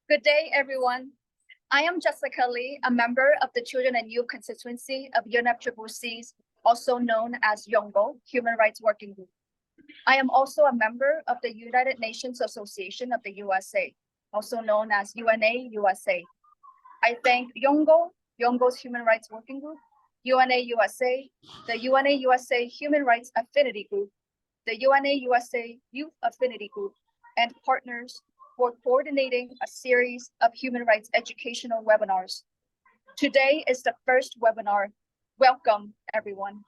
Good day, everyone. I am Jessica Lee, a member of the Children and Youth constituency of UNFCCC, also known as YOUNGO, Human Rights Working Group. I am also a member of the United Nations Association of the USA, also known as UNA USA. I thank YOUNGO, YOUNGO's Human Rights Working Group, UNA USA, the UNA USA Human Rights Affinity Group, the UNA USA Youth Affinity Group, and partners for coordinating a series of human rights educational webinars. Today is the first webinar. Welcome, everyone.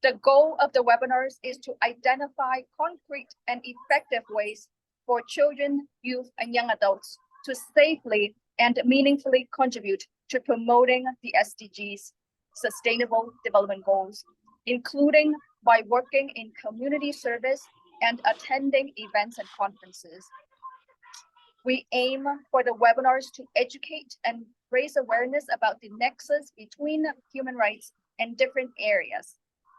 The goal of the webinars is to identify concrete and effective ways for children, youth, and young adults to safely and meaningfully contribute to promoting the SDGs, Sustainable Development Goals, including by working in community service and attending events and conferences. We aim for the webinars to educate and raise awareness about the nexus between human rights and different areas,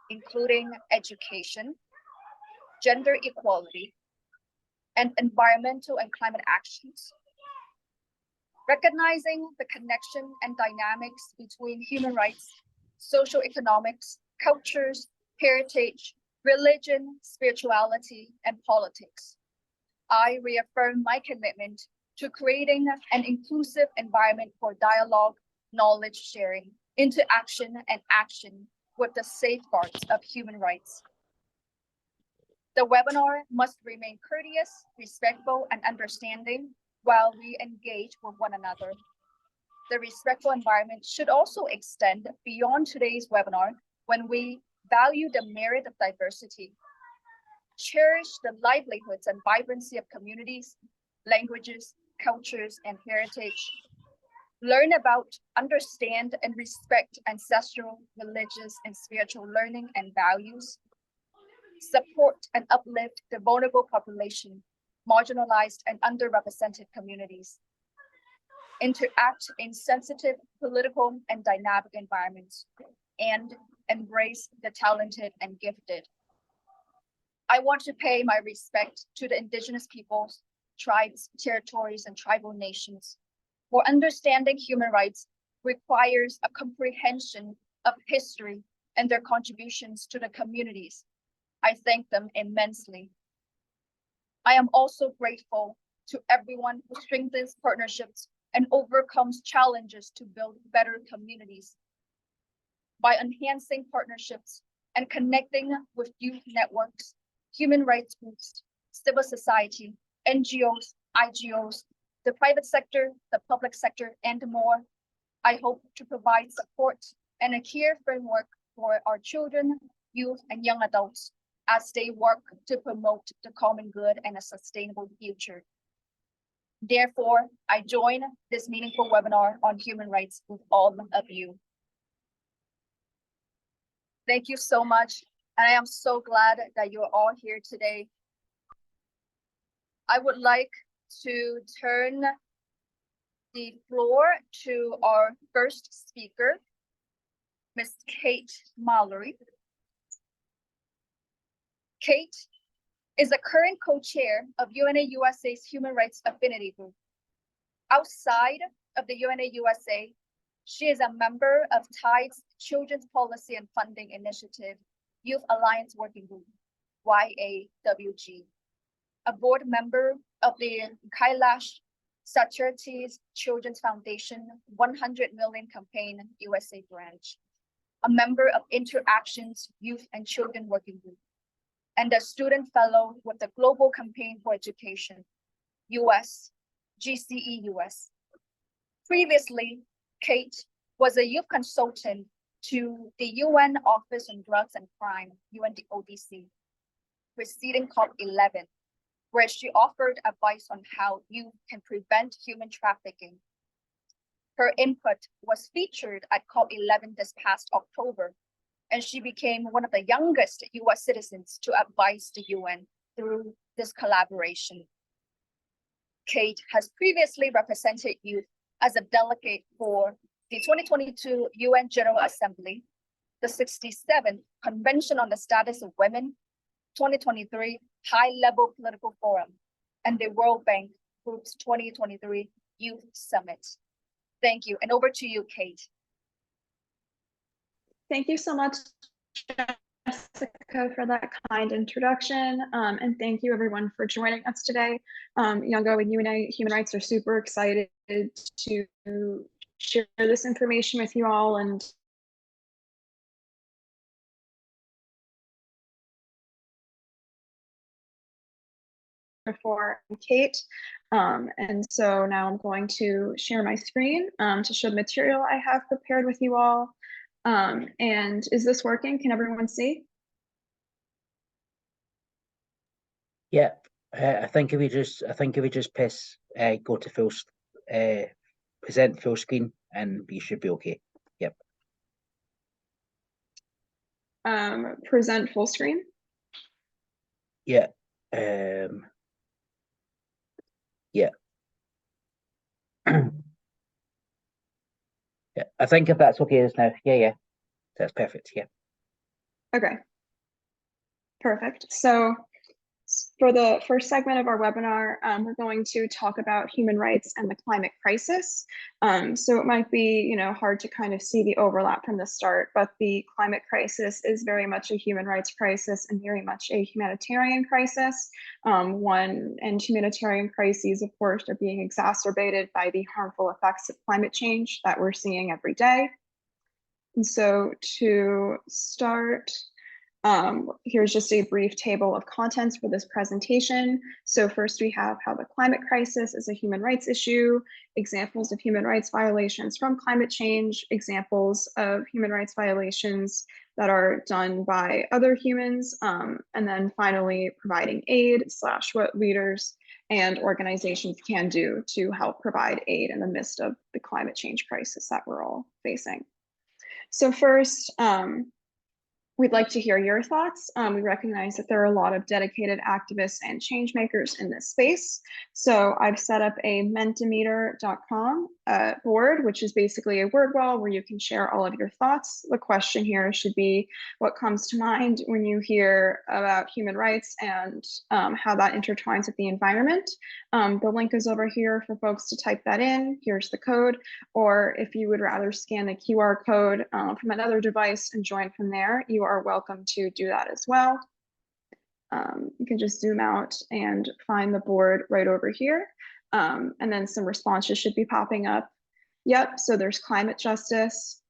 including education, gender equality, and environmental and climate actions. Recognizing the connection and dynamics between human rights, social economics, cultures, heritage, religion, spirituality, and politics. I reaffirm my commitment to creating an inclusive environment for dialogue, knowledge sharing, interaction, and action with the safeguards of human rights. The webinar must remain courteous, respectful, and understanding while we engage with one another. The respectful environment should also extend beyond today's webinar when we value the merit of diversity, cherish the livelihoods and vibrancy of communities, languages, cultures, and heritage, learn about, understand, and respect ancestral, religious, and spiritual learning and values, support and uplift the vulnerable population, marginalized and underrepresented communities, interact in sensitive political and dynamic environments, and embrace the talented and gifted. I want to pay my respect to the indigenous peoples, tribes, territories, and tribal nations. For understanding human rights requires a comprehension of history and their contributions to the communities. I thank them immensely. I am also grateful to everyone who strengthens partnerships and overcomes challenges to build better communities. By enhancing partnerships and connecting with youth networks, human rights groups, civil society, NGOs, IGOs, the private sector, the public sector, and more, I hope to provide support and a clear framework for our children, youth, and young adults as they work to promote the common good and a sustainable future. Therefore, I join this meaningful webinar on human rights with all of you. Thank you so much. And I am so glad that you're all here today. I would like to turn the floor to our first speaker, Ms. Kate Mallory. Kate is the current co-chair of UNA USA's Human Rights Affinity Group. Outside of the UNA USA, she is a member of TIDE's Children's Policy and Funding Initiative Youth Alliance Working Group, YAWG, a board member of the Kailash Satyarthi's Children's Foundation 100 Million Campaign USA branch, a member of Interactions Youth and Children Working Group, and a student fellow with the Global Campaign for Education, US, GCE US. Previously, Kate was a youth consultant to the UN Office on Drugs and Crime, UNODC, preceding COP28, where she offered advice on how youth can prevent human trafficking. Her input was featured at COP28 this past October, and she became one of the youngest US citizens to advise the UN through this collaboration. Kate has previously represented youth as a delegate for the 2022 UN General Assembly, the 67th Convention on the Status of Women, 2023 High-Level Political Forum, and the World Bank Group's 2023 Youth Summit. Thank you, and over to you, Kate. Thank you so much, Jessica, for that kind introduction. And thank you everyone for joining us today. YOUNGO and UNA Human Rights are super excited to share this information with you all and before Kate. And so now I'm going to share my screen to show the material I have prepared with you all. And is this working? Can everyone see? Yeah, I think if we just press go to full present full screen, and we should be okay. Yep. Present full screen. Yeah. Yeah. Yeah. I think if that's okay just now. Yeah. That's perfect. Yeah. Okay. Perfect. So for the first segment of our webinar, we're going to talk about human rights and the climate crisis. So it might be, hard to kind of see the overlap from the start, but the climate crisis is very much a human rights crisis and very much a humanitarian crisis. And humanitarian crises, of course, are being exacerbated by the harmful effects of climate change that we're seeing every day. And so to start, here's just a brief table of contents for this presentation. So first we have how the climate crisis is a human rights issue, examples of human rights violations from climate change, examples of human rights violations that are done by other humans, and then finally providing aid / what leaders and organizations can do to help provide aid in the midst of the climate change crisis that we're all facing. So first, we'd like to hear your thoughts. We recognize that there are a lot of dedicated activists and change makers in this space. So I've set up a mentimeter.com board, which is basically a word wall where you can share all of your thoughts. The question here should be, what comes to mind when you hear about human rights and how that intertwines with the environment? The link is over here for folks to type that in. Here's the code. Or if you would rather scan the QR code from another device and join from there, you are welcome to do that as well. You can just zoom out and find the board right over here. And then some responses should be popping up. Yep, so there's climate justice.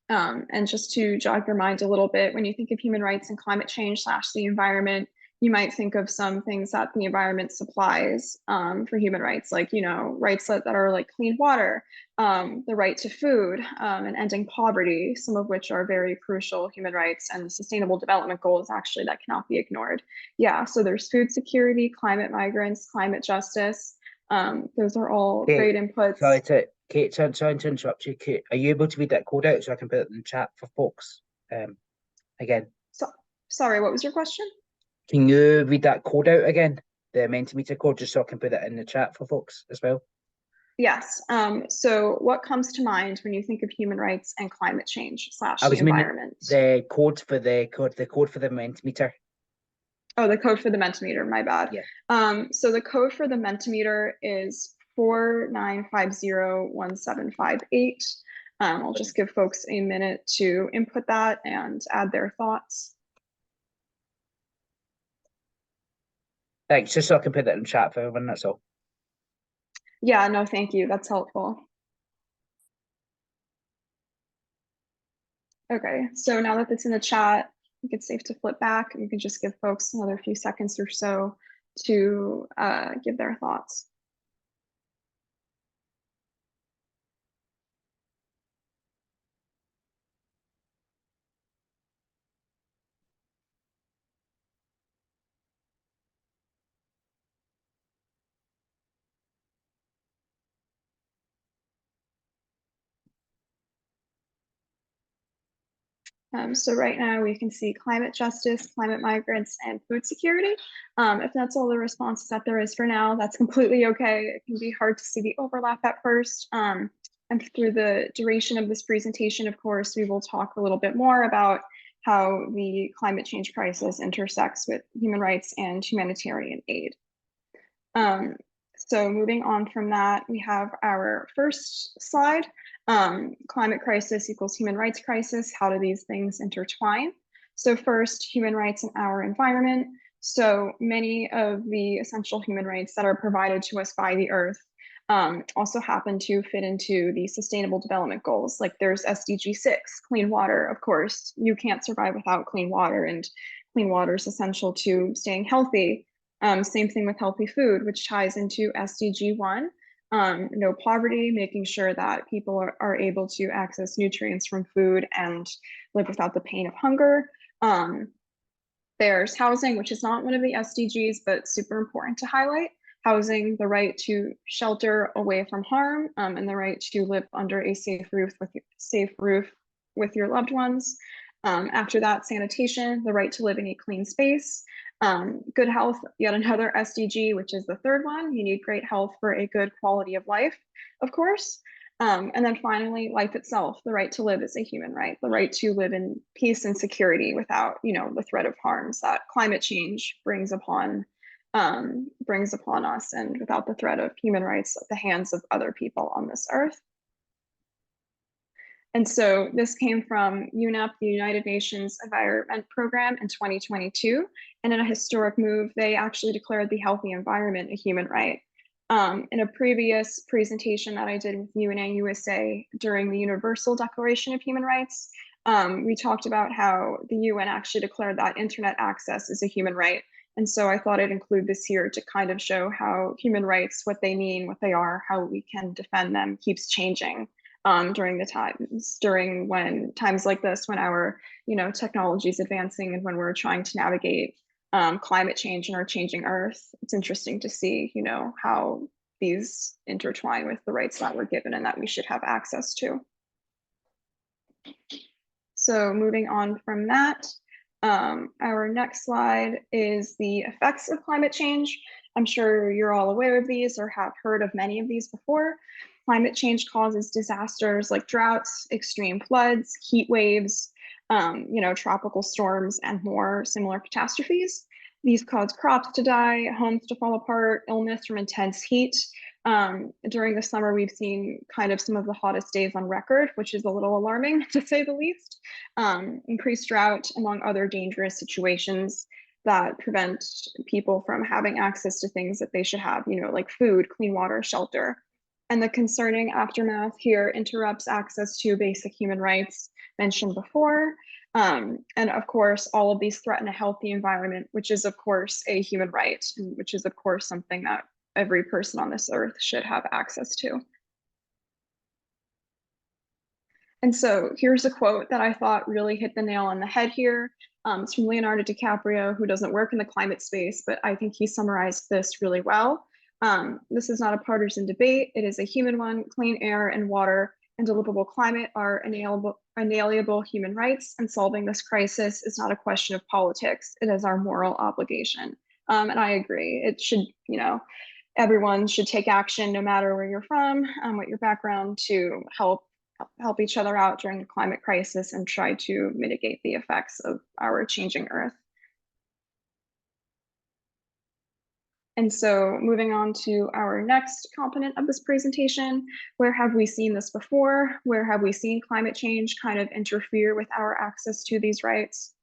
And just to jog your mind a little bit, when you think of human rights and climate change / the environment, you might think of some things that the environment supplies for human rights, like, rights that are like clean water, the right to food, and ending poverty, some of which are very crucial human rights and sustainable development goals actually that cannot be ignored. Yeah, so there's food security, climate migrants, climate justice. Those are all great inputs. Kate, sorry to interrupt you. Kate, are you able to read that code out so I can put it in the chat for folks? Again. Sorry, what was your question? Can you read that code out again? The Mentimeter code, just so I can put it in the chat for folks as well. Yes. So what comes to mind when you think of human rights and climate change / the environment? The code for the Mentimeter. Oh, the code for the Mentimeter, my bad. Yeah. So the code for the Mentimeter is 49501758. I'll just give folks a minute to input that and add their thoughts. Thanks, just so I can put that in chat for everyone, that's all. Yeah, no, thank you. That's helpful. Okay, so now that it's in the chat, I think it's safe to flip back and we can just give folks another few seconds or so to give their thoughts. So right now we can see climate justice, climate migrants, and food security. If that's all the responses that there is for now, that's completely okay. It can be hard to see the overlap at first. And through the duration of this presentation, of course, we will talk a little bit more about how the climate change crisis intersects with human rights and humanitarian aid. So moving on from that, we have our first slide, climate crisis equals human rights crisis. How do these things intertwine? So first, human rights in our environment. So many of the essential human rights that are provided to us by the earth also happen to fit into the sustainable development goals. Like there's SDG 6, clean water. Of course, you can't survive without clean water, and clean water is essential to staying healthy. Same thing with healthy food, which ties into SDG 1. No poverty, making sure that people are able to access nutrients from food and live without the pain of hunger. There's housing, which is not one of the SDGs, but super important to highlight. Housing, the right to shelter away from harm, and the right to live under a safe roof with your loved ones. After that, sanitation, the right to live in a clean space. Good health, yet another SDG, which is the third one. You need great health for a good quality of life, of course. And then finally, life itself, the right to live is a human right, the right to live in peace and security without, the threat of harms that climate change brings upon us, and without the threat of human rights at the hands of other people on this earth. And so this came from UNEP, the United Nations Environment Program, in 2022. And in a historic move, they actually declared the healthy environment a human right. In a previous presentation that I did with UNA USA during the Universal Declaration of Human Rights, we talked about how the UN actually declared that internet access is a human right. And so I thought I'd include this here to kind of show how human rights, what they mean, what they are, how we can defend them, keeps changing during times like this, when our technology is advancing and when we're trying to navigate climate change in our changing earth. It's interesting to see how these intertwine with the rights that we're given and that we should have access to. So moving on from that, our next slide is the effects of climate change. I'm sure you're all aware of these or have heard of many of these before. Climate change causes disasters like droughts, extreme floods, heat waves, tropical storms, and more similar catastrophes. These cause crops to die, homes to fall apart, illness from intense heat. During the summer, we've seen kind of some of the hottest days on record, which is a little alarming to say the least. Increased drought, among other dangerous situations that prevent people from having access to things that they should have, like food, clean water, shelter. And the concerning aftermath here interrupts access to basic human rights mentioned before. And of course, all of these threaten a healthy environment, which is of course a human right, and which is of course something that every person on this earth should have access to. And so here's a quote that I thought really hit the nail on the head here. It's from Leonardo DiCaprio, who doesn't work in the climate space, but I think he summarized this really well. This is not a partisan debate. It is a human one. Clean air and water and a livable climate are inalienable human rights, and solving this crisis is not a question of politics. It is our moral obligation. And I agree. It should, everyone should take action, no matter where you're from, what your background, to help each other out during the climate crisis and try to mitigate the effects of our changing earth. And so moving on to our next component of this presentation, where have we seen this before? Where have we seen climate change kind of interfere with our access to these rights?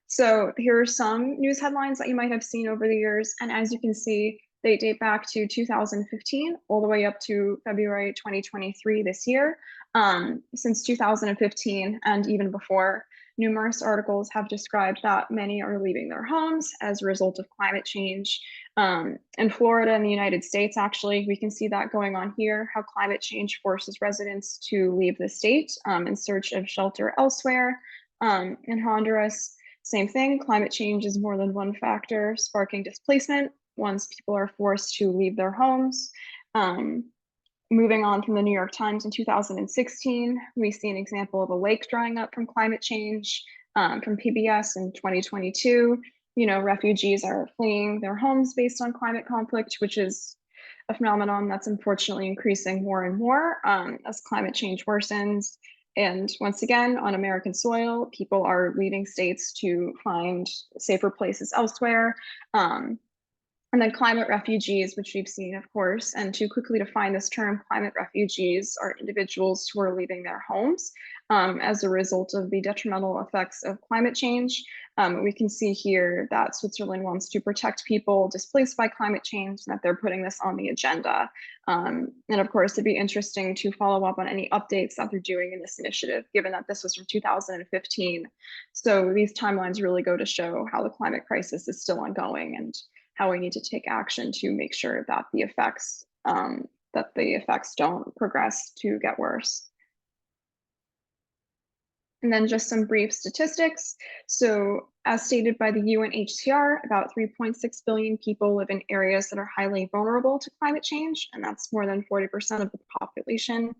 So here are some news headlines that you might have seen over the years. And as you can see, they date back to 2015 all the way up to February 2023 this year. Since 2015 and even before, numerous articles have described that many are leaving their homes as a result of climate change. In Florida and the United States, actually, we can see that going on here, how climate change forces residents to leave the state in search of shelter elsewhere. In Honduras, same thing, climate change is more than one factor sparking displacement once people are forced to leave their homes. Moving on from the New York Times in 2016, we see an example of a lake drying up from climate change. From PBS in 2022, refugees are fleeing their homes based on climate conflict, which is a phenomenon that's unfortunately increasing more and more as climate change worsens. And once again, on American soil, people are leaving states to find safer places elsewhere. And then climate refugees, which we've seen, of course, and to quickly define this term, climate refugees are individuals who are leaving their homes as a result of the detrimental effects of climate change. We can see here that Switzerland wants to protect people displaced by climate change and that they're putting this on the agenda. And of course, it'd be interesting to follow up on any updates that they're doing in this initiative, given that this was from 2015. So these timelines really go to show how the climate crisis is still ongoing and how we need to take action to make sure that the effects don't progress to get worse. And then just some brief statistics. So as stated by the UNHCR, about 3.6 billion people live in areas that are highly vulnerable to climate change, and that's more than 40% of the population.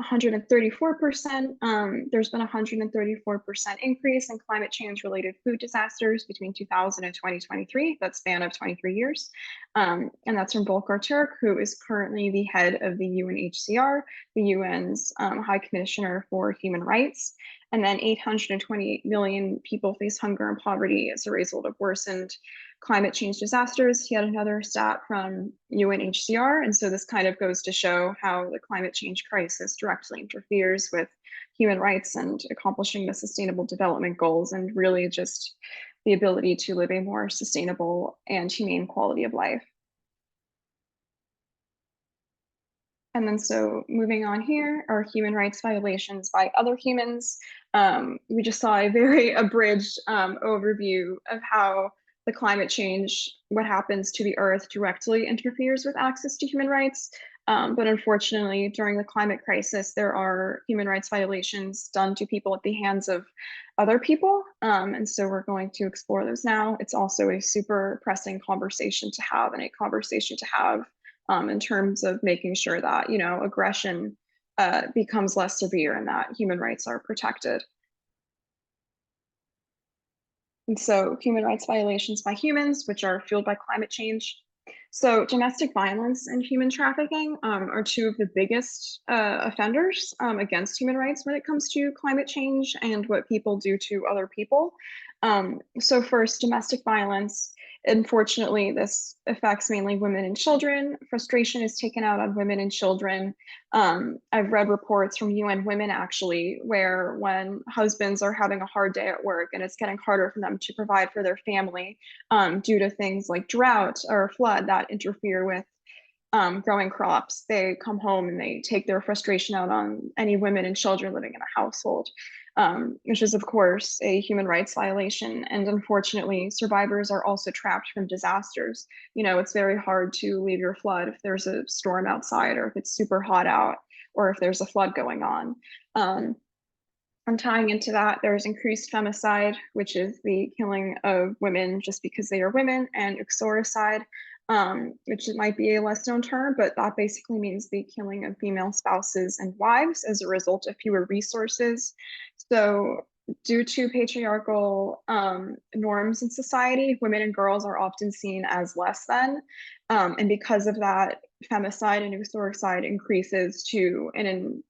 134%, there's been a 134% increase in climate change related food disasters between 2000 and 2023, that span of 23 years. And that's from Volker Turk, who is currently the head of the UNHCR, the UN's High Commissioner for Human Rights. And then 828 million people face hunger and poverty as a result of worsened climate change disasters. He had another stat from UNHCR. And so this kind of goes to show how the climate change crisis directly interferes with human rights and accomplishing the sustainable development goals, and really just the ability to live a more sustainable and humane quality of life. And then so moving on here are human rights violations by other humans. We just saw a very abridged overview of how the climate change, what happens to the earth directly interferes with access to human rights. But unfortunately, during the climate crisis, there are human rights violations done to people at the hands of other people. And so we're going to explore those now. It's also a super pressing conversation to have, and a conversation to have in terms of making sure that, you know, aggression becomes less severe and that human rights are protected. And so human rights violations by humans, which are fueled by climate change. So domestic violence and human trafficking are two of the biggest offenders against human rights when it comes to climate change and what people do to other people. So first, domestic violence. Unfortunately, this affects mainly women and children. Frustration is taken out on women and children. I've read reports from UN Women, actually, where when husbands are having a hard day at work and it's getting harder for them to provide for their family due to things like drought or flood that interfere with growing crops, they come home and they take their frustration out on any women and children living in a household. Which is, of course, a human rights violation. And unfortunately, survivors are also trapped from disasters. You know, it's very hard to leave your flood if there's a storm outside, or if it's super hot out, or if there's a flood going on. And tying into that, there's increased femicide, which is the killing of women just because they are women, and uxoricide, which might be a less known term, but that basically means the killing of female spouses and wives as a result of fewer resources. So due to patriarchal norms in society, women and girls are often seen as less than. And because of that, femicide and uxoricide increases in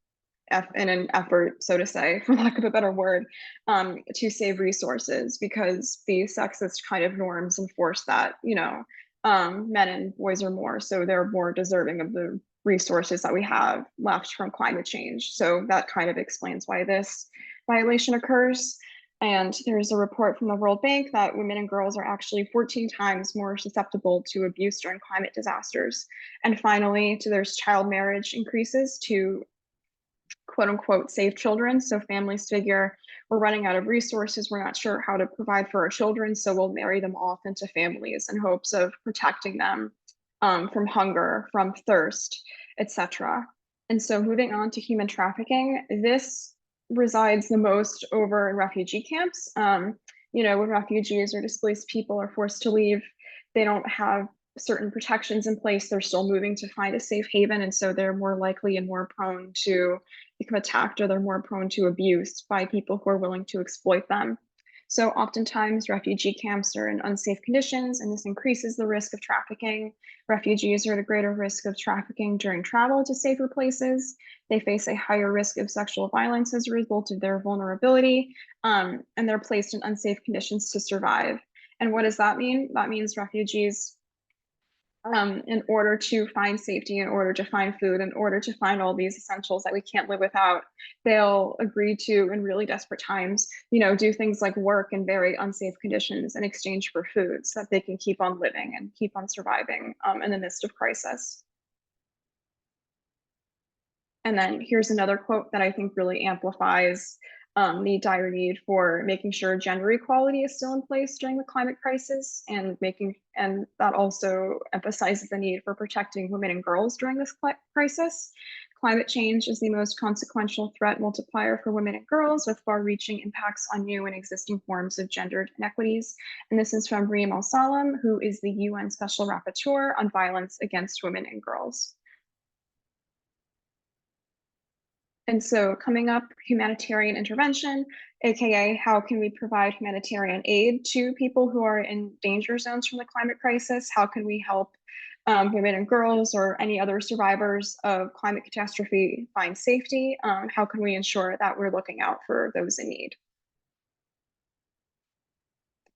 an effort, so to say, for lack of a better word, to save resources, because the sexist kind of norms enforce that, you know, men and boys are more, so they're more deserving of the resources that we have left from climate change. So that kind of explains why this violation occurs. And there's a report from the World Bank that women and girls are actually 14 times more susceptible to abuse during climate disasters. And finally, there's child marriage increases to quote unquote save children. So families figure, we're running out of resources, we're not sure how to provide for our children, so we'll marry them off into families in hopes of protecting them from hunger, from thirst, etc. And so moving on to human trafficking, this resides the most over in refugee camps. You know, when refugees or displaced people are forced to leave, they don't have certain protections in place. They're still moving to find a safe haven, and so they're more likely and more prone to become attacked, or they're more prone to abuse by people who are willing to exploit them. So oftentimes refugee camps are in unsafe conditions, and this increases the risk of trafficking. Refugees are at a greater risk of trafficking during travel to safer places. They face a higher risk of sexual violence as a result of their vulnerability, and they're placed in unsafe conditions to survive. And what does that mean? That means refugees in order to find safety, in order to find food, in order to find all these essentials that we can't live without, they'll agree to, in really desperate times, do things like work in very unsafe conditions in exchange for food so that they can keep on living and keep on surviving in the midst of crisis. And then here's another quote that I think really amplifies the dire need for making sure gender equality is still in place during the climate crisis, and that also emphasizes the need for protecting women and girls during this crisis. Climate change is the most consequential threat multiplier for women and girls, with far-reaching impacts on new and existing forms of gendered inequities. And this is from Reem Al-Salam, who is the UN Special Rapporteur on violence against women and girls. And so coming up, humanitarian intervention, aka how can we provide humanitarian aid to people who are in danger zones from the climate crisis? How can we help women and girls or any other survivors of climate catastrophe find safety? How can we ensure that we're looking out for those in need?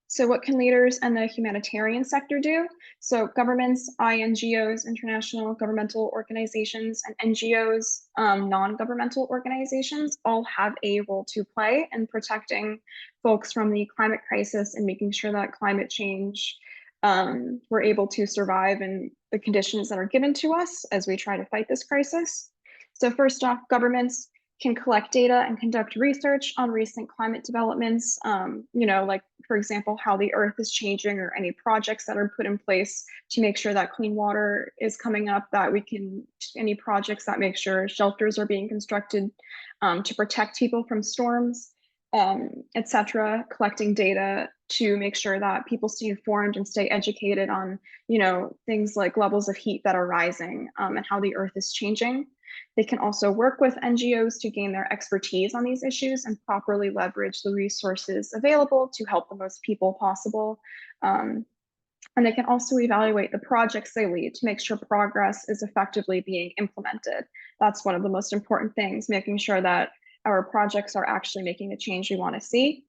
So what can leaders and the humanitarian sector do? So governments, INGOs, international governmental organizations, and NGOs, non-governmental organizations, all have a role to play in protecting folks from the climate crisis and making sure that climate change, we're able to survive in the conditions that are given to us as we try to fight this crisis. So first off, governments can collect data and conduct research on recent climate developments, like, for example, how the Earth is changing, or any projects that are put in place to make sure that clean water is coming up, any projects that make sure shelters are being constructed to protect people from storms, etc. Collecting data to make sure that people stay informed and stay educated on, things like levels of heat that are rising and how the Earth is changing. They can also work with NGOs to gain their expertise on these issues and properly leverage the resources available to help the most people possible. And they can also evaluate the projects they lead to make sure progress is effectively being implemented. That's one of the most important things, making sure that our projects are actually making the change we want to see.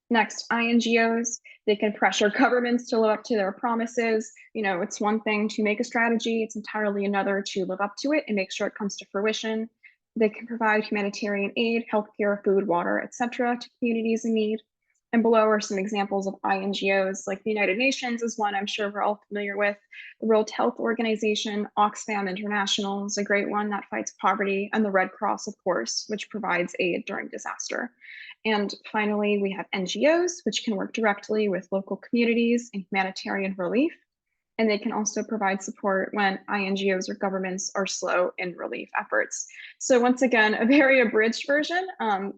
Next, INGOs, they can pressure governments to live up to their promises. It's one thing to make a strategy, it's entirely another to live up to it and make sure it comes to fruition. They can provide humanitarian aid, healthcare, food, water, etc. to communities in need. And below are some examples of INGOs, like the United Nations is one I'm sure we're all familiar with. The World Health Organization, Oxfam International is a great one that fights poverty, and the Red Cross, of course, which provides aid during disaster. And finally, we have NGOs, which can work directly with local communities in humanitarian relief. And they can also provide support when INGOs or governments are slow in relief efforts. So once again, a very abridged version,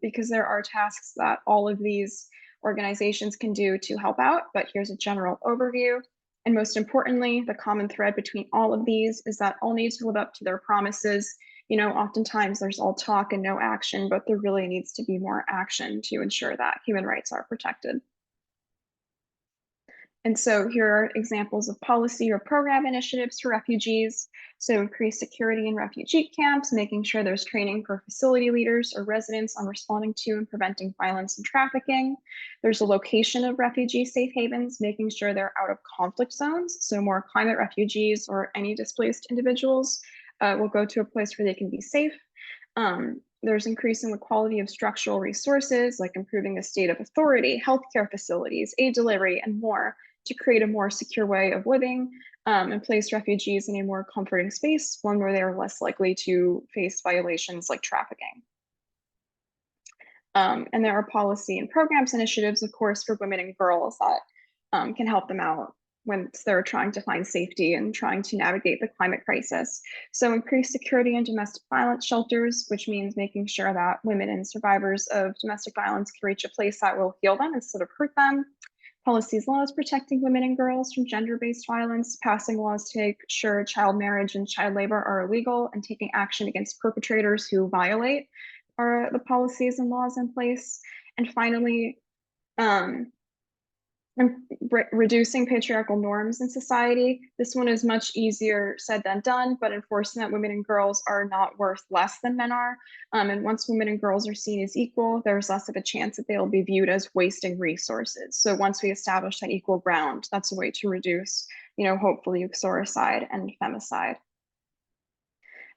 because there are tasks that all of these organizations can do to help out, but here's a general overview. And most importantly, the common thread between all of these is that all need to live up to their promises. Oftentimes there's all talk and no action, but there really needs to be more action to ensure that human rights are protected. And so here are examples of policy or program initiatives for refugees. So increase security in refugee camps, making sure there's training for facility leaders or residents on responding to and preventing violence and trafficking. There's a location of refugee safe havens, making sure they're out of conflict zones. So more climate refugees or any displaced individuals will go to a place where they can be safe. There's increasing the quality of structural resources, like improving the state of authority, healthcare facilities, aid delivery, and more, to create a more secure way of living and place refugees in a more comforting space, one where they're less likely to face violations like trafficking. And there are policy and programs initiatives, of course, for women and girls that can help them out when they're trying to find safety and trying to navigate the climate crisis. So increase security in domestic violence shelters, which means making sure that women and survivors of domestic violence can reach a place that will heal them instead of hurt them. Policies, laws protecting women and girls from gender-based violence, passing laws to make sure child marriage and child labor are illegal, and taking action against perpetrators who violate the policies and laws in place. And finally, reducing patriarchal norms in society. This one is much easier said than done, but enforcing that women and girls are not worth less than men are. And once women and girls are seen as equal, there's less of a chance that they will be viewed as wasting resources. So once we establish that equal ground, that's a way to reduce, hopefully uxoricide and femicide.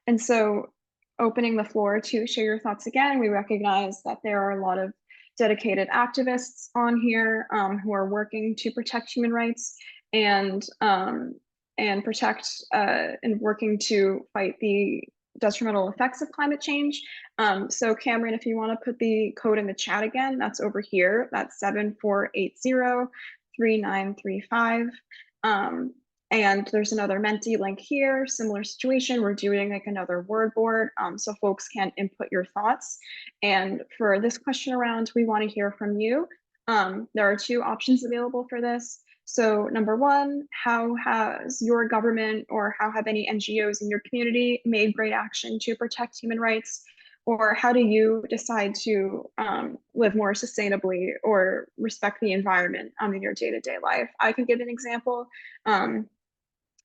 And so opening the floor to share your thoughts again, we recognize that there are a lot of dedicated activists on here who are working to protect human rights and protect and working to fight the detrimental effects of climate change. So Cameron, if you want to put the code in the chat again, that's over here. That's 7480-3935. And there's another Menti link here, similar situation. We're doing like another word board so folks can input your thoughts. And for this question around, we want to hear from you. There are two options available for this. So number one, how has your government or how have any NGOs in your community made great action to protect human rights? Or how do you decide to live more sustainably or respect the environment in your day-to-day life? I can give an example.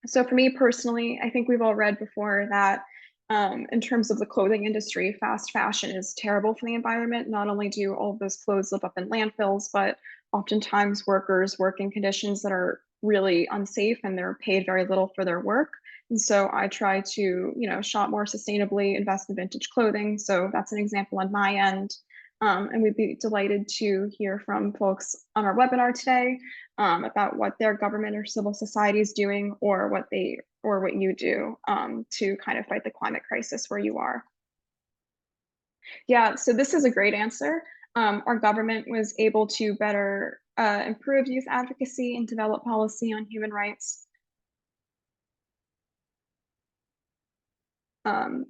So for me personally, I think we've all read before that in terms of the clothing industry, fast fashion is terrible for the environment. Not only do all of those clothes live up in landfills, but oftentimes workers work in conditions that are really unsafe and they're paid very little for their work. And so I try to, shop more sustainably, invest in vintage clothing. So that's an example on my end. And we'd be delighted to hear from folks on our webinar today about what their government or civil society is doing or what you do to kind of fight the climate crisis where you are. Yeah, so this is a great answer. Our government was able to better improve youth advocacy and develop policy on human rights.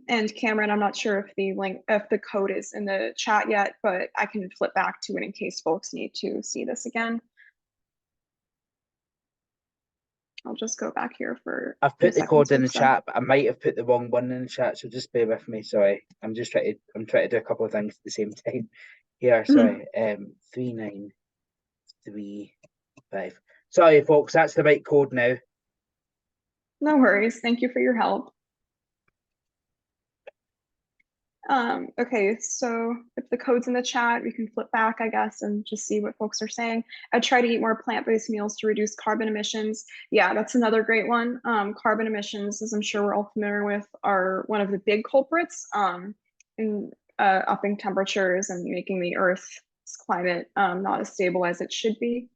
And Cameron, I'm not sure if the code is in the chat yet, but I can flip back to it in case folks need to see this again. I'll just go back here for. I've put the code in the chat, but I might have put the wrong one in the chat, so just bear with me. Sorry, I'm trying to do a couple of things at the same time. Here, sorry. 3935. Sorry, folks, that's the right code now. No worries. Thank you for your help. Okay, so if the code's in the chat, we can flip back, I guess, and just see what folks are saying. I try to eat more plant-based meals to reduce carbon emissions. Yeah, that's another great one. Carbon emissions, as I'm sure we're all familiar with, are one of the big culprits in upping temperatures and making the Earth's climate not as stable as it should be.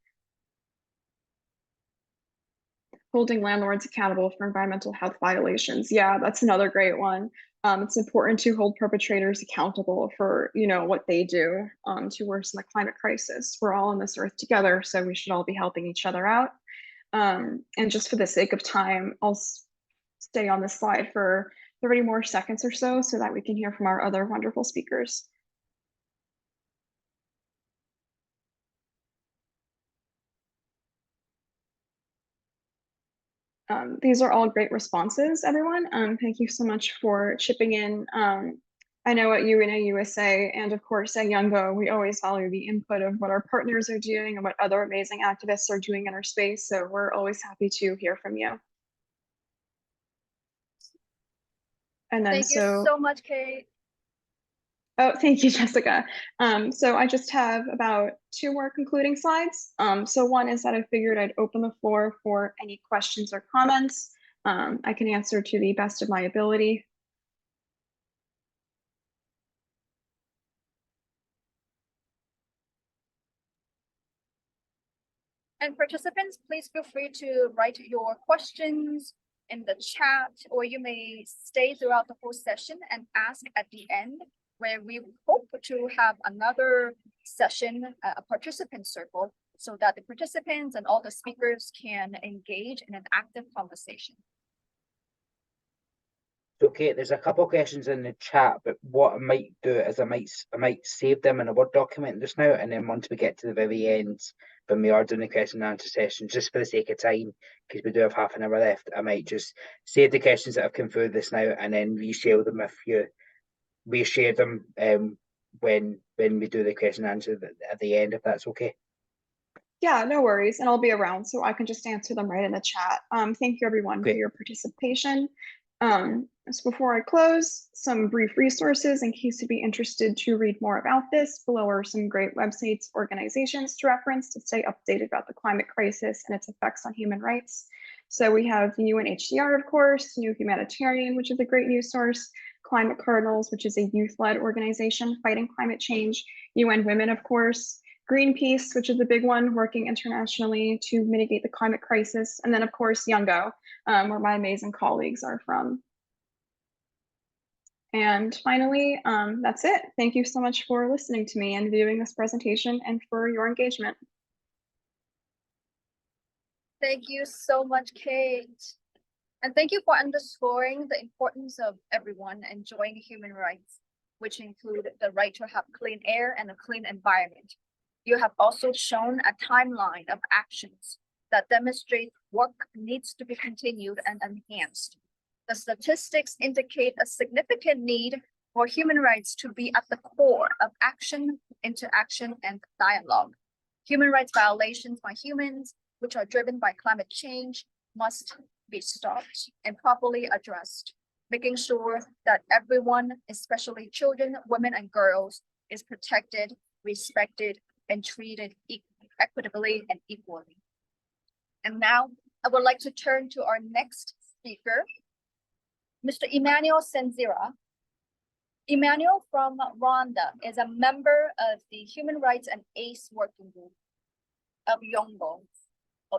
Holding landlords accountable for environmental health violations. Yeah, that's another great one. It's important to hold perpetrators accountable for, what they do to worsen the climate crisis. We're all on this earth together, so we should all be helping each other out. And just for the sake of time, I'll stay on this slide for 30 more seconds or so that we can hear from our other wonderful speakers. These are all great responses, everyone. Thank you so much for chipping in. I know at UNA USA and of course at YOUNGO, we always value the input of what our partners are doing and what other amazing activists are doing in our space. So we're always happy to hear from you. And then Thank you so much, Kate. Oh, thank you, Jessica. So I just have about 2 more concluding slides. So one is that I figured I'd open the floor for any questions or comments. I can answer to the best of my ability. And participants, please feel free to write your questions in the chat, or you may stay throughout the whole session and ask at the end, where we hope to have another session, a participant circle, so that the participants and all the speakers can engage in an active conversation. Okay, there's a couple of questions in the chat, but what I might do is I might save them in a Word document just now, and then once we get to the very end, when we are doing the question and answer session, just for the sake of time, because we do have half an hour left, I might just save the questions that have come through this now and then reshare them if you reshare them when we do the question and answer at the end, if that's okay. Yeah, no worries, and I'll be around so I can just answer them right in the chat. Thank you everyone for your participation. So before I close, some brief resources in case you'd be interested to read more about this. Below are some great websites, organizations to reference to stay updated about the climate crisis and its effects on human rights. So we have the UNHCR, of course, New Humanitarian, which is a great news source, Climate Cardinals, which is a youth-led organization fighting climate change, UN Women, of course, Greenpeace, which is a big one, working internationally to mitigate the climate crisis, and then, of course, YOUNGO, where my amazing colleagues are from. And finally, that's it. Thank you so much for listening to me and viewing this presentation and for your engagement. Thank you so much, Kate. And thank you for underscoring the importance of everyone enjoying human rights, which include the right to have clean air and a clean environment. You have also shown a timeline of actions that demonstrate work needs to be continued and enhanced. The statistics indicate a significant need for human rights to be at the core of action, interaction, and dialogue. Human rights violations by humans, which are driven by climate change, must be stopped and properly addressed, making sure that everyone, especially children, women, and girls, is protected, respected, and treated equitably and equally. And now I would like to turn to our next speaker, Mr. Emmanuel Senzira. Emmanuel from Rwanda is a member of the Human Rights and ACE Working Group of YOUNGO.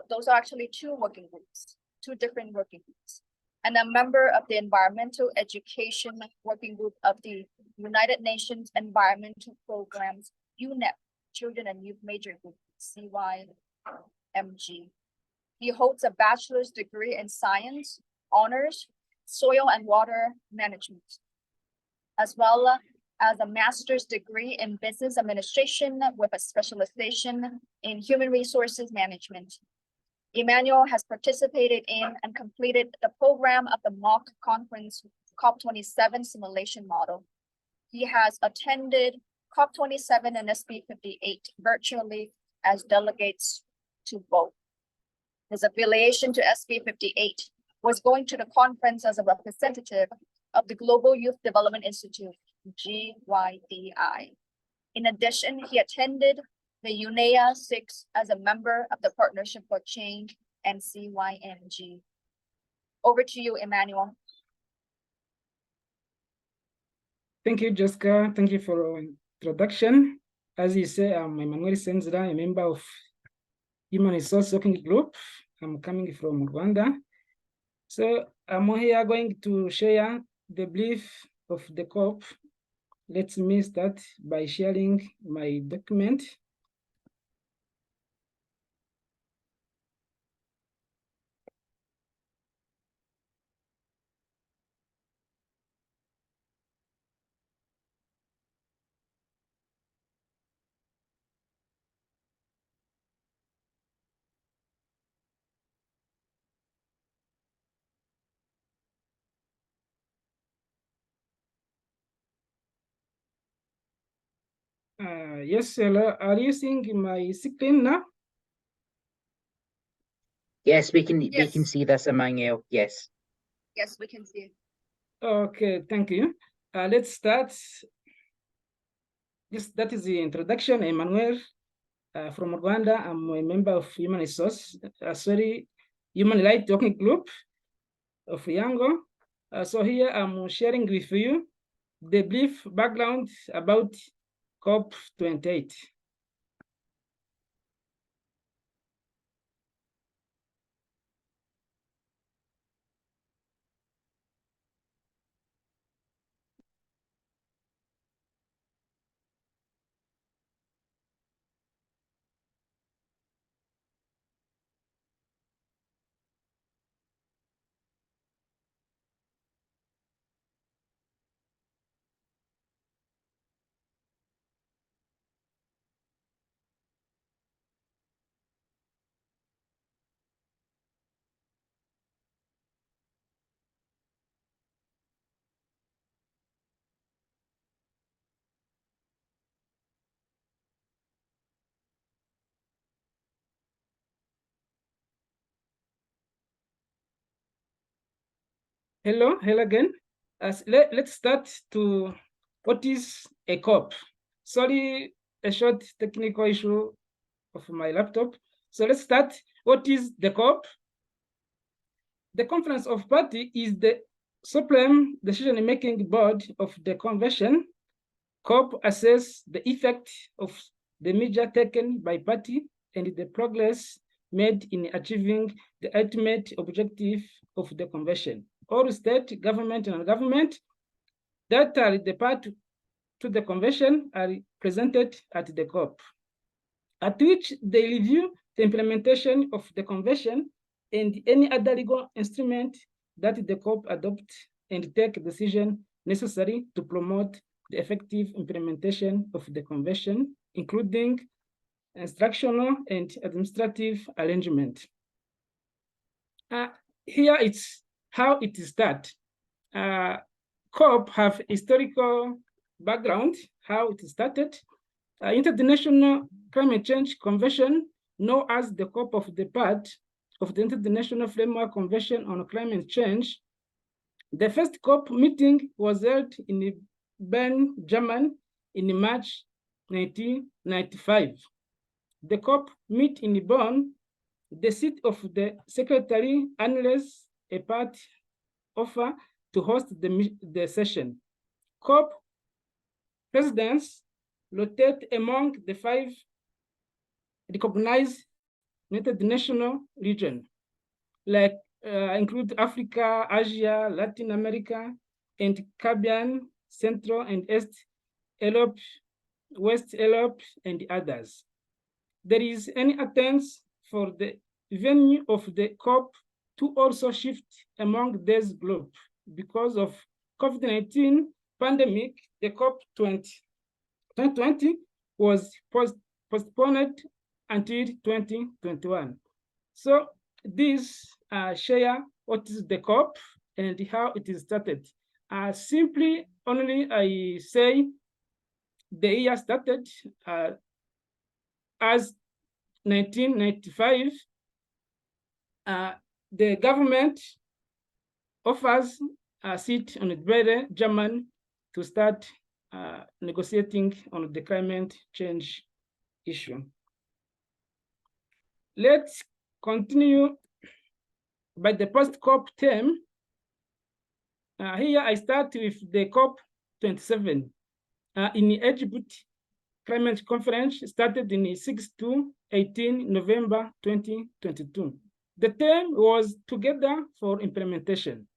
Those are actually two working groups, two different working groups, and a member of the Environmental Education Working Group of the United Nations Environmental Programs, UNEP, Children and Youth Major Group, CYMG. He holds a bachelor's degree in science, honors, soil and water management, as well as a master's degree in business administration with a specialization in human resources management. Emmanuel has participated in and completed the program of the mock conference COP27 simulation model. He has attended COP27 and SP58 virtually as delegates to both. His affiliation to SP58 was going to the conference as a representative of the Global Youth Development Institute, GYDI. In addition, he attended the UNEA 6 as a member of the Partnership for Change and CYMG. Over to you, Emmanuel. Thank you, Jessica. Thank you for your introduction. As you say, I'm Emmanuel Senzira, a member of Human Resource Working Group. I'm coming from Rwanda. So I'm here going to share the brief of the COP. Let me start by sharing my document. Yes, hello. Are you seeing my screen now? Yes, we can Yes. see this, Emmanuel. Yes. Yes, we can see it. Okay, thank you. Let's start. Yes, that is the introduction. Emmanuel from Rwanda. I'm a member of Human Resource, Human Rights Working Group of YOUNGO. So here I'm sharing with you the brief background about COP28. Hello again. Let's start to what is a COP. Sorry, a short technical issue of my laptop. So let's start. What is the COP? The Conference of Parties is the supreme decision-making board of the convention. COP assess the effect of the measure taken by party and the progress made in achieving the ultimate objective of the convention. All state government and government that are the part to the convention are presented at the COP, at which they review the implementation of the convention and any other legal instrument that the COP adopt and take decision necessary to promote the effective implementation of the convention, including instructional and administrative arrangement. Here it's how it starts. COP have historical background, how it started. International Climate Change Convention, known as the COP of the part of the International Framework Convention on Climate Change. The first COP meeting was held in Bern, Germany in March 1995. The COP meet in Bonn. The seat of the secretary unless a part offer to host the session. COP presidents rotate among the 5 recognized United Nations region, like include Africa, Asia, Latin America, and Caribbean, Central and East Europe, West Europe, and others. There is any attempt for the venue of the COP to also shift among this group because of COVID-19 pandemic. The COP 2020 was postponed until 2021. So this share what is the COP and how it is started. Simply only I say the year started as 1995. The government offers a seat on the Bern, Germany, to start negotiating on the climate change issue. Let's continue by the post-COP term. Here I start with the COP27 in Egypt. Climate conference started in 6 to 18 November 2022. The term was Together for Implementation,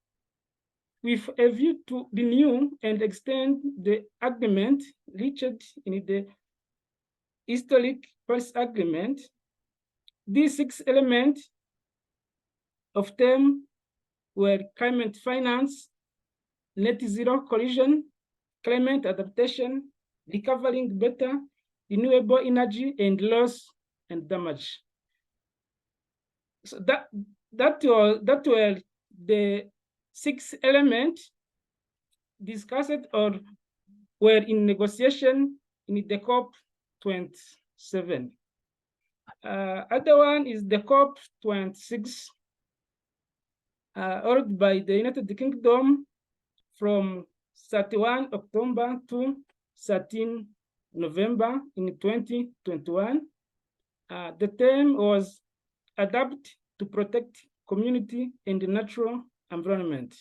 with a view to renew and extend the agreement reached in the historic Paris Agreement. These 6 elements of term were climate finance, net zero collision, climate adaptation, recovering better, renewable energy, and loss and damage. So that were the 6 elements discussed or were in negotiation in the COP27. Other one is the COP26, ordered by the United Kingdom from 31 October to 13 November in 2021. The term was adapt to protect community and the natural environment.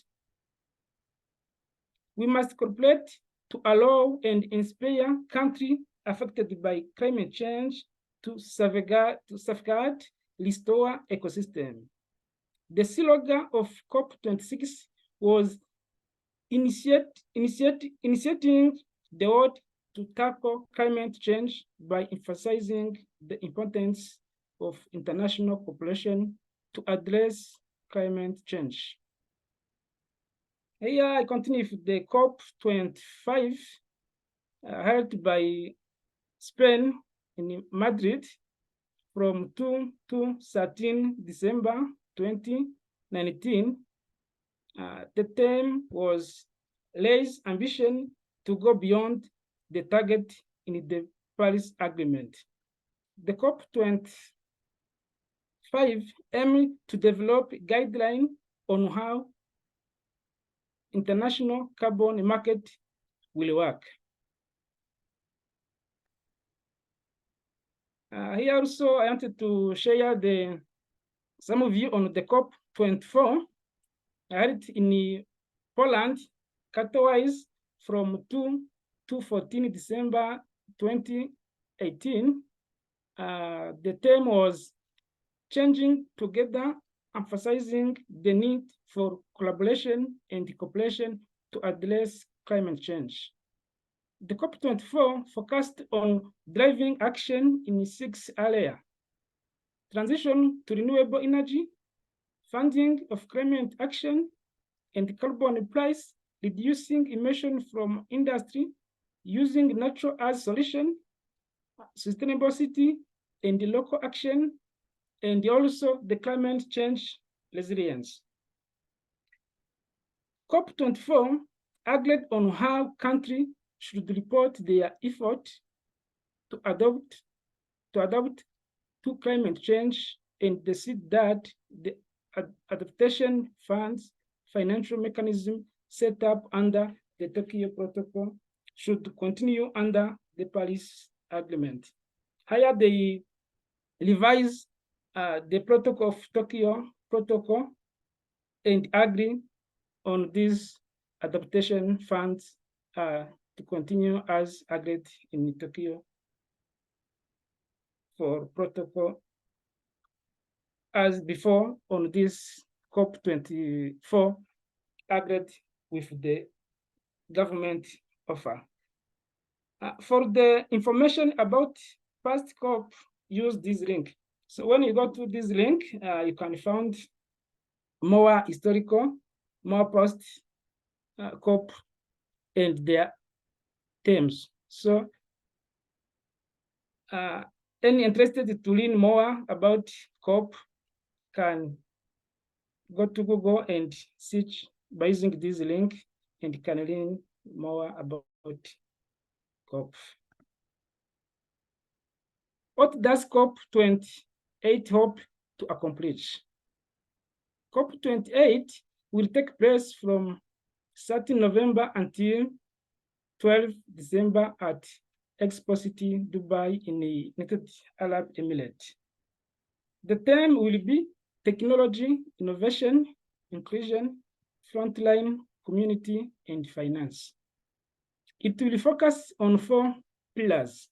We must cooperate to allow and inspire countries affected by climate change to safeguard, restore ecosystem. The slogan of COP26 was initiating the world to tackle climate change by emphasizing the importance of international cooperation to address climate change. Here I continue with the COP25 held by Spain in Madrid from 2 to 13 December 2019. The theme was raise ambition to go beyond the target in the Paris Agreement. The COP25 aimed to develop guidelines on how international carbon market will work. Here also I wanted to share some of you on the COP24. I had it in Poland, Katowice, from 2 to 14 December 2018. The theme was Changing Together, emphasizing the need for collaboration and cooperation to address climate change. The COP24 focused on driving action in 6 areas: transition to renewable energy, funding of climate action, and carbon price, reducing emission from industry, using nature as solution, sustainable city, and the local action, and also the climate change resilience. COP24 agreed on how countries should report their effort to adapt to climate change, and decide that the adaptation funds financial mechanism set up under the Tokyo Protocol should continue under the Paris Agreement. Here they revise the Protocol of Tokyo Protocol and agree on these adaptation funds to continue as agreed in Tokyo for protocol as before on this COP24 agreed with the government offer. For the information about past COP, use this link. So when you go to this link, you can find more historical, more past COP and their themes. So any interested to learn more about COP can go to Google and search by using this link and can learn more about COP. What does COP28 hope to accomplish? COP28 will take place from 13 November until 12 December at Expo City, Dubai in the United Arab Emirates. The theme will be technology, innovation, inclusion, frontline, community, and finance. It will focus on 4 pillars.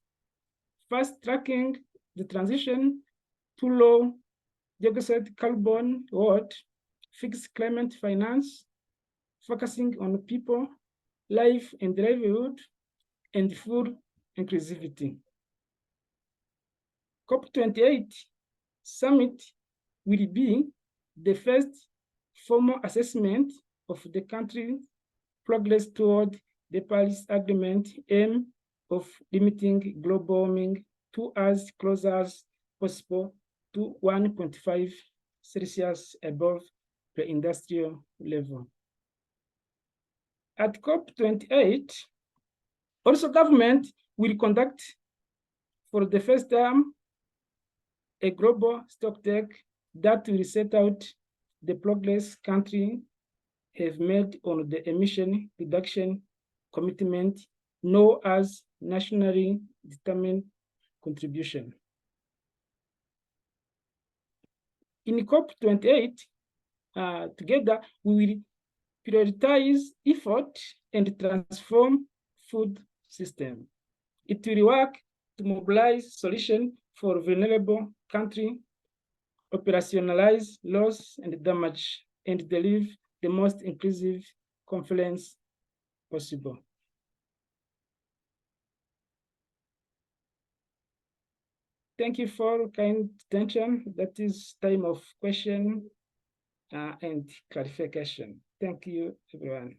First, tracking the transition to low dioxide carbon world, fixed climate finance, focusing on people, life and livelihood, and food inclusivity. COP28 summit will be the first formal assessment of the country's progress toward the Paris Agreement aim of limiting global warming to as close as possible to 1.5 Celsius above the industrial level. At COP28, also government will conduct for the first time a global stocktake that will set out the progress countries have made on the emission reduction commitment known as nationally determined contribution. In COP28, together we will prioritize effort and transform food system. It will work to mobilize solutions for vulnerable countries, operationalize loss and damage, and deliver the most inclusive conference possible. Thank you for kind attention. That is time of question and clarification. Thank you, everyone.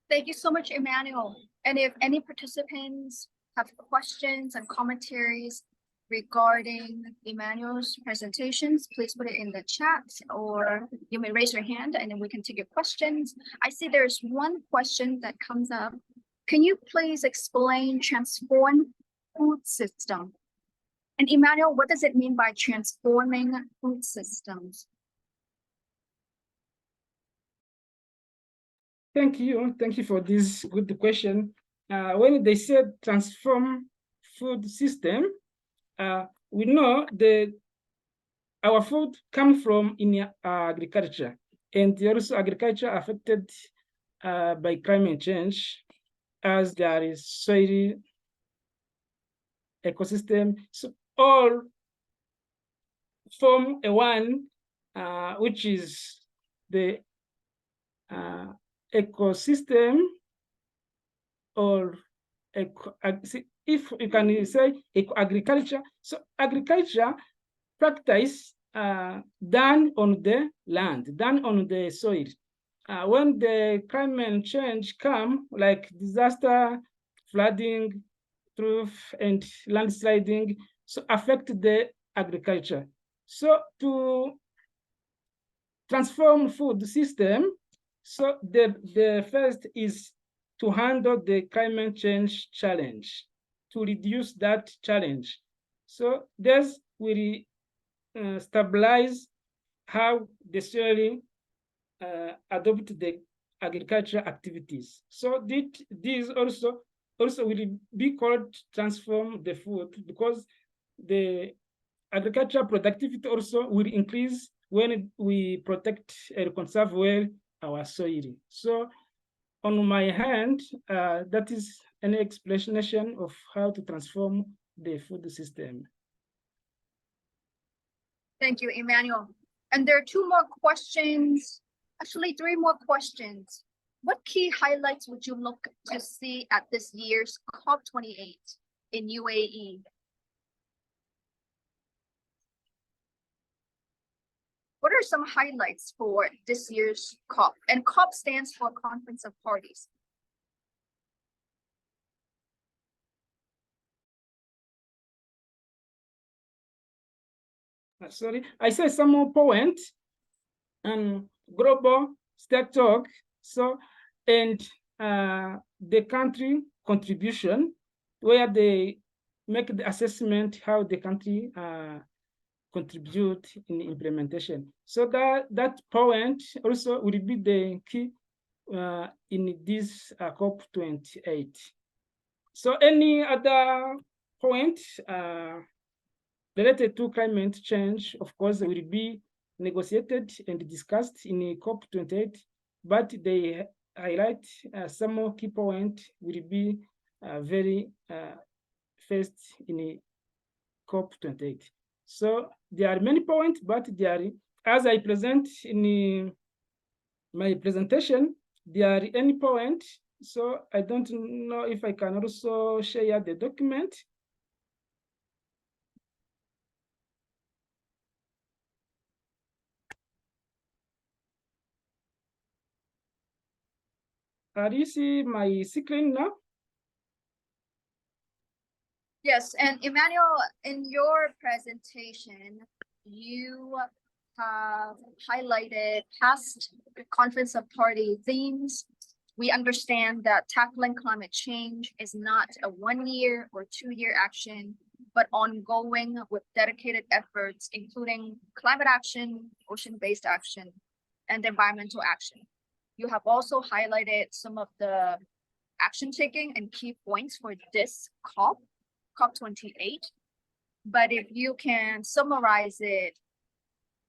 Thank you so much, Emmanuel. And if any participants have questions and commentaries regarding Emmanuel's presentations, please put it in the chat, or you may raise your hand and then we can take your questions. I see there's one question that comes up. Can you please explain transform food system? And Emmanuel, what does it mean by transforming food systems? Thank you for this good question. When they said transform food system, we know the our food comes from in agriculture, and also agriculture affected by climate change, as there is soil ecosystem. So all form a one, which is the ecosystem, or if you can say agriculture. So agriculture practice done on the land, done on the soil. When the climate change come, like disaster, flooding, drought, and landsliding, so affect the agriculture. So to transform food system, so the first is to handle the climate change challenge, to reduce that challenge. So this will stabilize how the soil adopt the agricultural activities. So this also will be called transform the food, because the agricultural productivity also will increase when we protect and conserve well our soil. So on my hand, that is an explanation of how to transform the food system. Thank you, Emmanuel. And there are two more questions, actually three more questions. What key highlights would you look to see at this year's COP28 in UAE? What are some highlights for this year's COP? And COP stands for Conference of Parties. Sorry, I said some more point and global state talk. So, and the country contribution, where they make the assessment how the country contribute in implementation. So that point also will be the key in this COP28. So any other point related to climate change, of course, will be negotiated and discussed in COP28, but they highlight some more key points will be very first in COP28. So there are many points, but there are, as I present in my presentation, there are any point. So I don't know if I can also share the document. Do you see my screen now? Yes, and Emmanuel, in your presentation, you have highlighted past Conference of Party themes. We understand that tackling climate change is not a 1 year or 2 year action, but ongoing with dedicated efforts, including climate action, ocean-based action, and environmental action. You have also highlighted some of the action taking and key points for this COP28. But if you can summarize it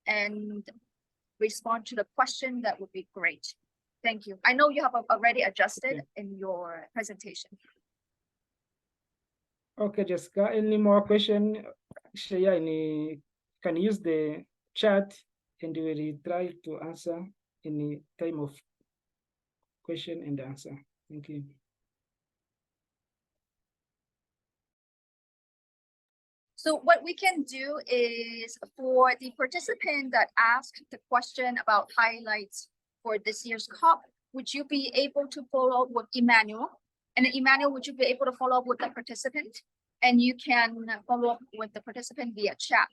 and respond to the question, that would be great. Thank you. I know you have already adjusted in your presentation. Okay, Jessica, any more question? Share can use the chat and we will try to answer in the time of question and answer. Thank you. So what we can do is, for the participant that asked the question about highlights for this year's COP, would you be able to follow up with Emmanuel? And Emmanuel, would you be able to follow up with the participant? And you can follow up with the participant via chat.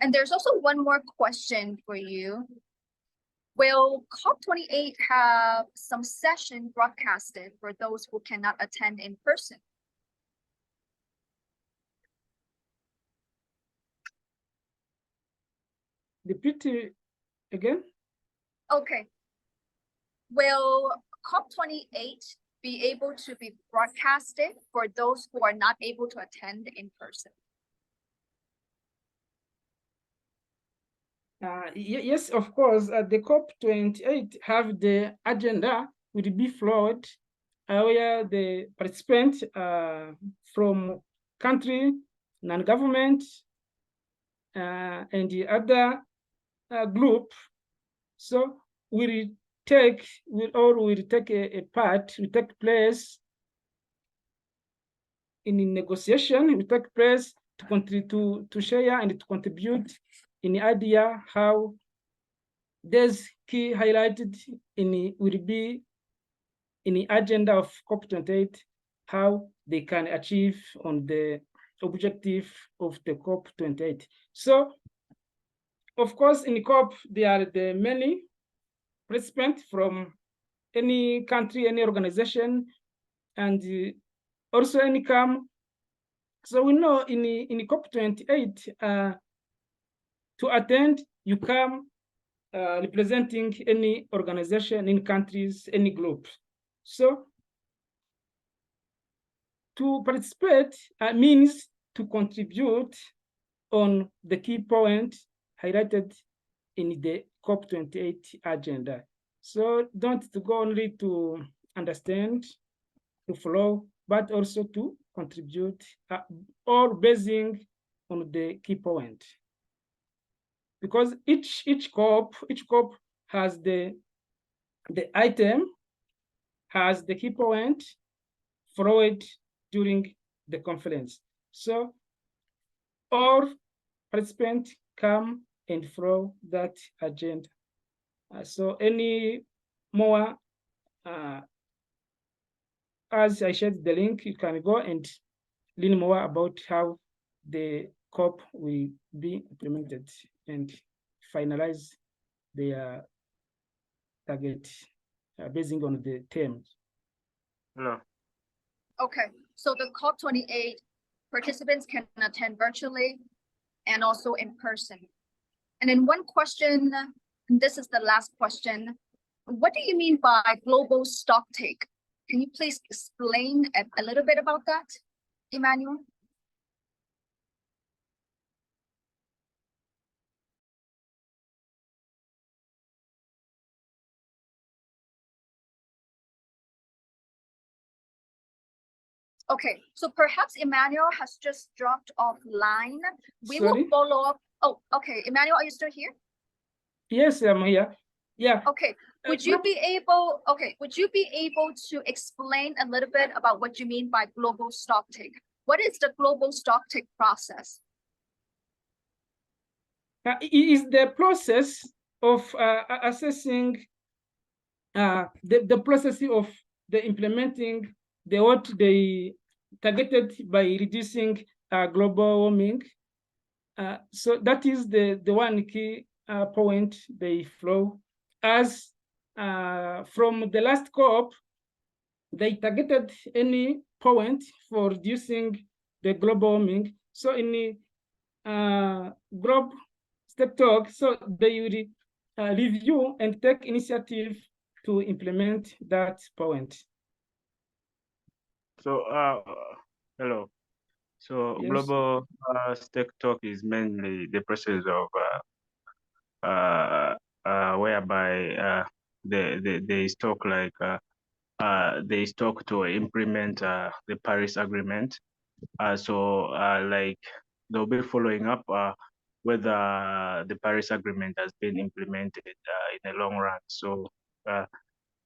And there's also one more question for you. Will COP28 have some session broadcasted for those who cannot attend in person? Repeat it again. Okay. Will COP28 be able to be broadcasted for those who are not able to attend in person? Yes, of course, the COP28 have the agenda will be flowed where the participants from country, non-government, and the other group. So will take a part, will take place in the negotiation, will take place to share and to contribute in the idea how this key highlighted will be in the agenda of COP28, how they can achieve on the objective of the COP28. So, of course, in the COP, there are the many participants from any country, any organization, and also any CAM. So we know in the COP28, to attend, you come representing any organization, any countries, any group. So to participate means to contribute on the key point highlighted in the COP28 agenda. So don't to go only to understand, to follow, but also to contribute, all basing on the key point. Because each COP has the item, has the key point followed during the conference. So all participants come and follow that agenda. So any more, as I shared the link, you can go and learn more about how the COP will be implemented and finalize their target basing on the terms. No. Okay, so the COP28 participants can attend virtually and also in person. And then one question, and this is the last question, what do you mean by global stocktake? Can you please explain a little bit about that, Emmanuel? Okay, so perhaps Emmanuel has just dropped offline. We Sorry? will follow up. Oh, okay, Emmanuel, are you still here? Yes, I'm here. Yeah. Okay, would you be able to explain a little bit about what you mean by global stocktake? What is the global stocktake process? It is the process of assessing the process of the implementing what they targeted by reducing global warming. So that is the one key point they flow. As from the last COP, they targeted any point for reducing the global warming. So in the group step talk, so they will review and take initiative to implement that point. So, hello. So Yes. global stake talk is mainly the process of whereby they talk like they talk to implement the Paris Agreement. So like they'll be following up whether the Paris Agreement has been implemented in the long run. So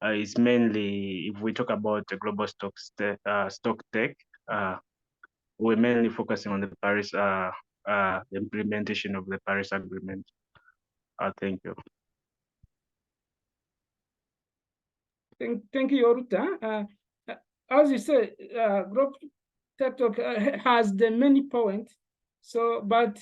it's mainly, if we talk about the global stock tech, we're mainly focusing on the Paris the implementation of the Paris Agreement. Thank you. Thank you, Oruta. As you say, group tech talk has the many points. So, but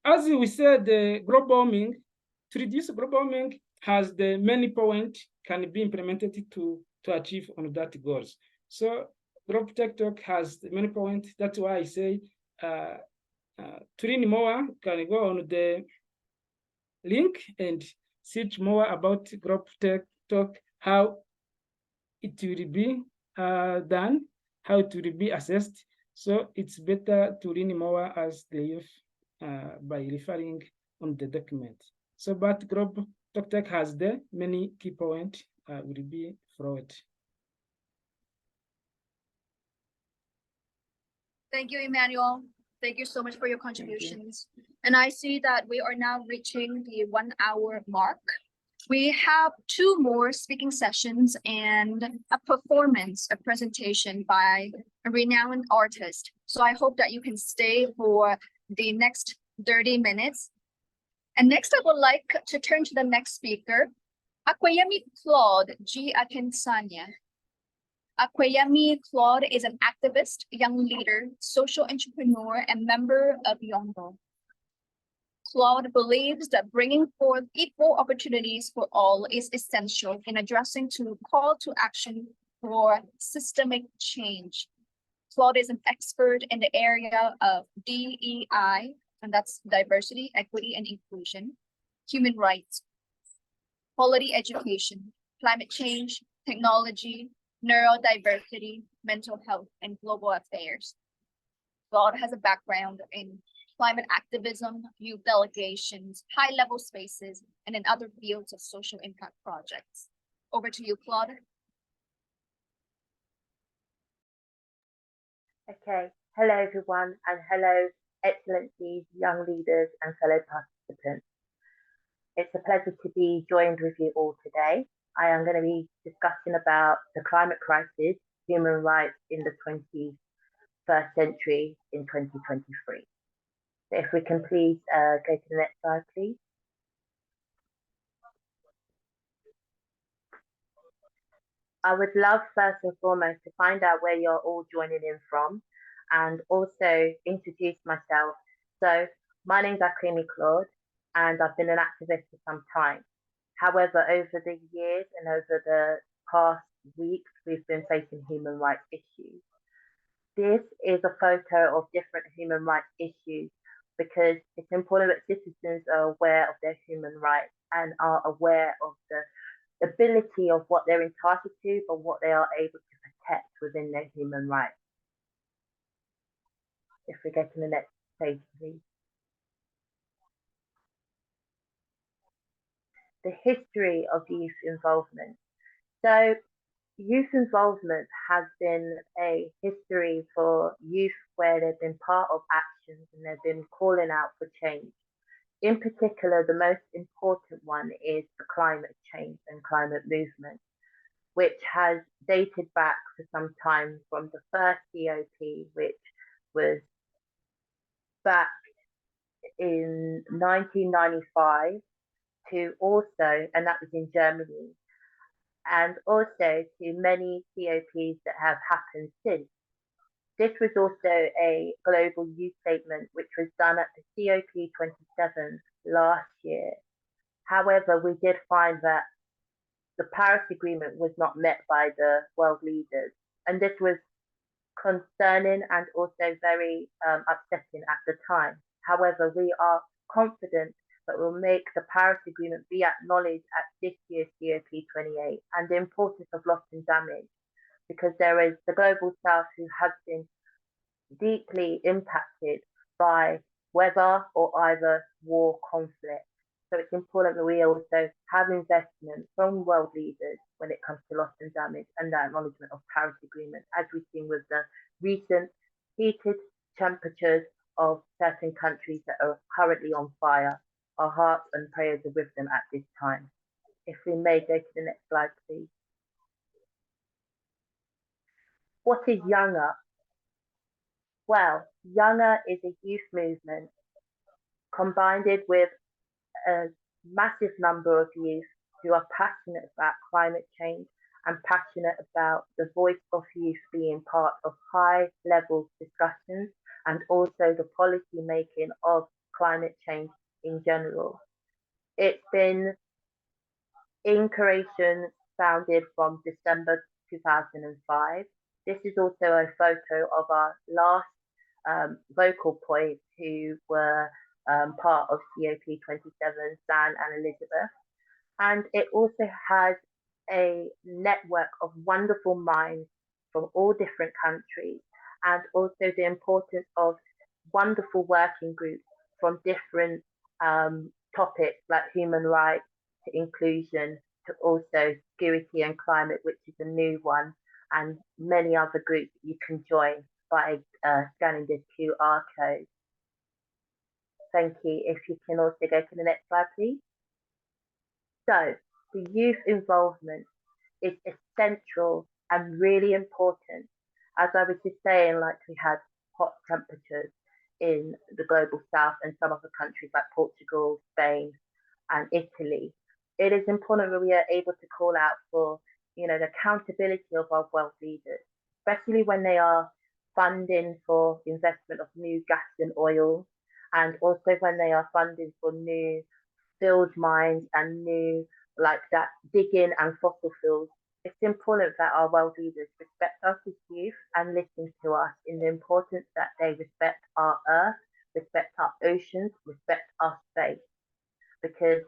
as we said, the global warming, to reduce global warming has the many points can be implemented to achieve on that goals. So group tech talk has many points. That's why I say to learn more, can go on the link and search more about group tech talk, how it will be done, how it will be assessed. So it's better to learn more as the youth by referring on the document. So, but group Dr. has the many key points will be forward. Thank you, Emmanuel. Thank you so much for your contributions. And I see that we are now reaching the 1 hour mark. We have 2 more speaking sessions and a performance, a presentation by a renowned artist. So I hope that you can stay for the next 30 minutes. And next, I would like to turn to the next speaker, Aquayemi-Claude G. Akinsanya. Aquayemi-Claude is an activist, young leader, social entrepreneur, and member of YOUNGO. Claude believes that bringing forth equal opportunities for all is essential in addressing to call to action for systemic change. Claude is an expert in the area of DEI, and that's diversity, equity, and inclusion, human rights, quality education, climate change, technology, neurodiversity, mental health, and global affairs. Claude has a background in climate activism, youth delegations, high-level spaces, and in other fields of social impact projects. Over to you, Claude. Okay, hello everyone, and hello Excellencies, young leaders, and fellow participants. It's a pleasure to be joined with you all today. I am going to be discussing about the climate crisis, human rights in the 21st century in 2023. So if we can please go to the next slide, please. I would love first and foremost to find out where you're all joining in from and also introduce myself. So my name's Aquayemi-Claude and I've been an activist for some time. However, over the years and over the past weeks, we've been facing human rights issues. This is a photo of different human rights issues because it's important that citizens are aware of their human rights and are aware of the ability of what they're entitled to, but what they are able to protect within their human rights. If we go to the next page, please. The history of youth involvement. So youth involvement has been a history for youth where they've been part of actions and they've been calling out for change. In particular, the most important one is the climate change and climate movement, which has dated back for some time from the first COP, which was back in 1995 to also, and that was in Germany, and also to many COPs that have happened since. This was also a global youth statement, which was done at the COP27 last year. However, we did find that the Paris Agreement was not met by the world leaders. And this was concerning and also very upsetting at the time. However, we are confident that we'll make the Paris Agreement be acknowledged at this year's COP28 and the importance of loss and damage, because there is the global south who has been deeply impacted by weather or either war conflict. So it's important that we also have investment from world leaders when it comes to loss and damage and the acknowledgement of Paris Agreement, as we've seen with the recent heated temperatures of certain countries that are currently on fire. Our hearts and prayers are with them at this time. If we may go to the next slide, please. What is YOUNGO? Well, YOUNGO is a youth movement combined with a massive number of youth who are passionate about climate change and passionate about the voice of youth being part of high-level discussions and also the policy making of climate change in general. It's been in creation, founded from December 2005. This is also a photo of our last vocal points who were part of COP27, Stan and Elizabeth. And it also has a network of wonderful minds from all different countries, and also the importance of wonderful working groups from different topics like human rights to inclusion to also security and climate, which is a new one, and many other groups you can join by scanning this QR code. Thank you. If you can also go to the next slide, please. So the youth involvement is essential and really important. As I was just saying, like we had hot temperatures in the global south and some other countries like Portugal, Spain, and Italy. It is important that we are able to call out for, the accountability of our world leaders, especially when they are funding for investment of new gas and oil, and also when they are funding for new field mines and new like that digging and fossil fuels. It's important that our world leaders respect us as youth and listen to us in the importance that they respect our earth, respect our oceans, respect our space, because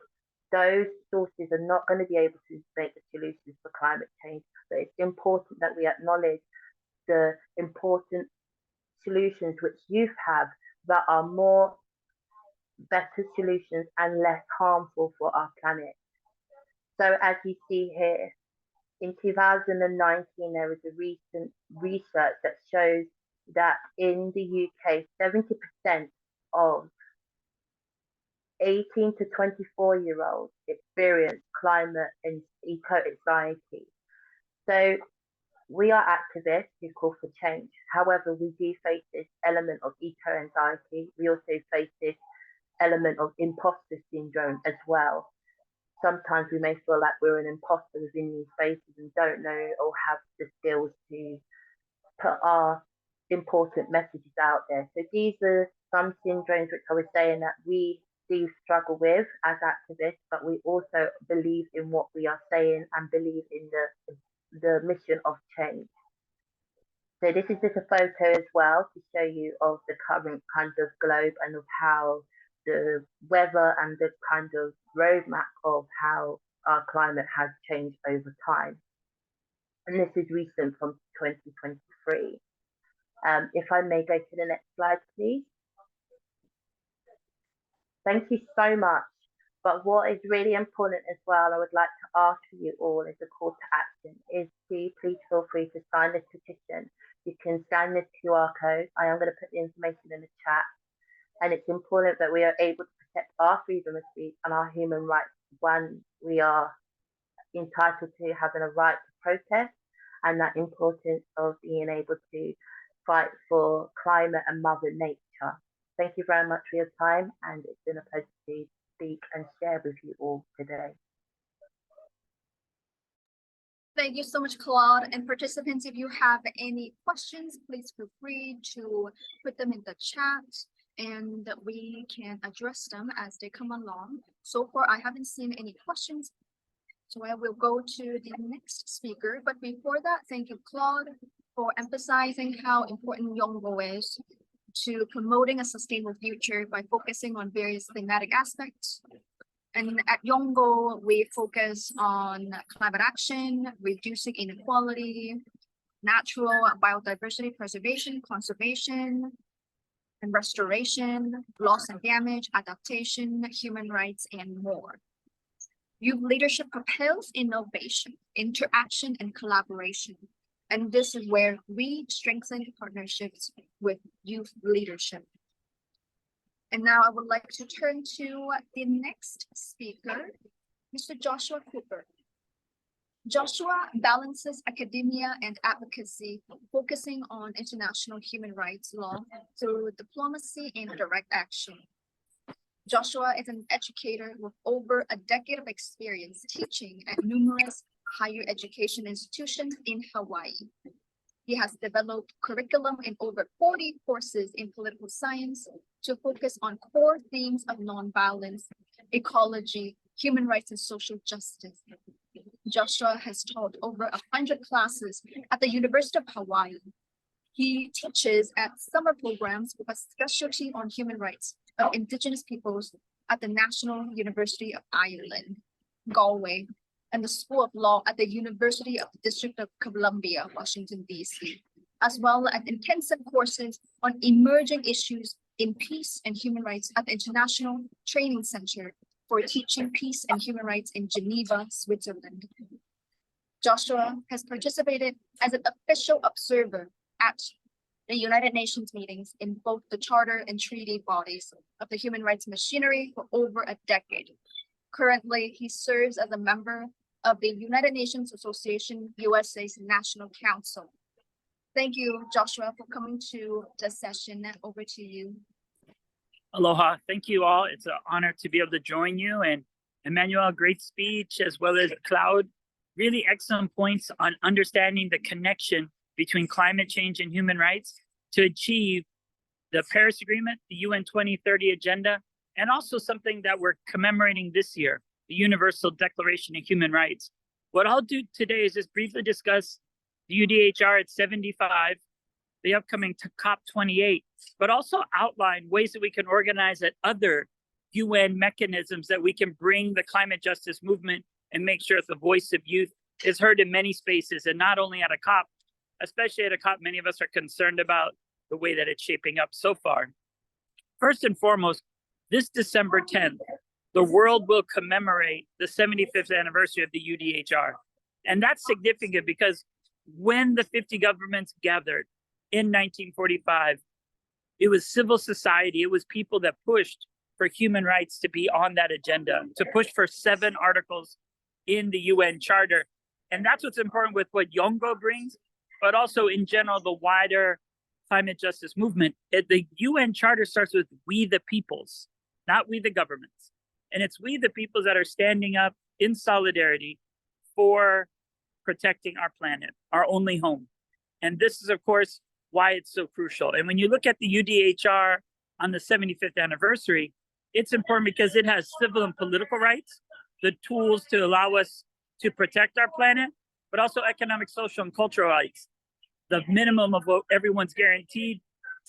those sources are not going to be able to make the solutions for climate change. But it's important that we acknowledge the important solutions which youth have that are more better solutions and less harmful for our planet. So as you see here, in 2019, there was a recent research that shows that in the UK, 70% of 18 to 24-year-olds experience climate and eco-anxiety. So we are activists who call for change. However, we do face this element of eco-anxiety. We also face this element of imposter syndrome as well. Sometimes we may feel like we're an imposter within these spaces and don't know or have the skills to put our important messages out there. So these are some syndromes which I was saying that we do struggle with as activists, but we also believe in what we are saying and believe in the mission of change. So this is just a photo as well to show you of the current kind of globe and of how the weather and the kind of roadmap of how our climate has changed over time. And this is recent from 2023. If I may go to the next slide, please. Thank you so much. But what is really important as well, I would like to ask you all as a call to action, is to please feel free to sign this petition. You can scan this QR code. I am going to put the information in the chat. And it's important that we are able to protect our freedom of speech and our human rights when we are entitled to having a right to protest, and that importance of being able to fight for climate and Mother Nature. Thank you very much for your time, and it's been a pleasure to speak and share with you all today. Thank you so much, Claude. And participants, if you have any questions, please feel free to put them in the chat and we can address them as they come along. So far, I haven't seen any questions, so I will go to the next speaker. But before that, thank you, Claude, for emphasizing how important YOUNGO is to promoting a sustainable future by focusing on various thematic aspects. And at YOUNGO, we focus on climate action, reducing inequality, natural biodiversity preservation, conservation, and restoration, loss and damage, adaptation, human rights, and more. Youth leadership propels innovation, interaction, and collaboration. And this is where we strengthen partnerships with youth leadership. And now I would like to turn to the next speaker, Mr. Joshua Cooper. Joshua balances academia and advocacy, focusing on international human rights law through diplomacy and direct action. Joshua is an educator with over a decade of experience teaching at numerous higher education institutions in Hawaii. He has developed curriculum in over 40 courses in political science to focus on core themes of nonviolence, ecology, human rights, and social justice. Joshua has taught over 100 classes at the University of Hawaii. He teaches at summer programs with a specialty on human rights of Indigenous peoples at the National University of Ireland, Galway, and the School of Law at the University of the District of Columbia, Washington, D.C., as well as intensive courses on emerging issues in peace and human rights at the International Training Center for teaching peace and human rights in Geneva, Switzerland. Joshua has participated as an official observer at the United Nations meetings in both the charter and treaty bodies of the human rights machinery for over a decade. Currently, he serves as a member of the United Nations Association USA's National Council. Thank you, Joshua, for coming to the session. Over to you. Aloha. Thank you all. It's an honor to be able to join you. And Emmanuel, great speech, as well as Claude. Really excellent points on understanding the connection between climate change and human rights to achieve the Paris Agreement, the UN 2030 Agenda, and also something that we're commemorating this year, the Universal Declaration of Human Rights. What I'll do today is just briefly discuss the UDHR at 75, the upcoming COP28, but also outline ways that we can organize at other UN mechanisms that we can bring the climate justice movement and make sure that the voice of youth is heard in many spaces, and not only at a COP, especially at a COP, many of us are concerned about the way that it's shaping up so far. First and foremost, this December 10th, the world will commemorate the 75th anniversary of the UDHR. And that's significant because when the 50 governments gathered in 1945, it was civil society, it was people that pushed for human rights to be on that agenda, to push for 7 articles in the UN Charter. And that's what's important with what YOUNGO brings, but also in general, the wider climate justice movement. The UN Charter starts with we the peoples, not we the governments. And it's we the peoples that are standing up in solidarity for protecting our planet, our only home. And this is, of course, why it's so crucial. And when you look at the UDHR on the 75th anniversary, it's important because it has civil and political rights, the tools to allow us to protect our planet, but also economic, social, and cultural rights. The minimum of what everyone's guaranteed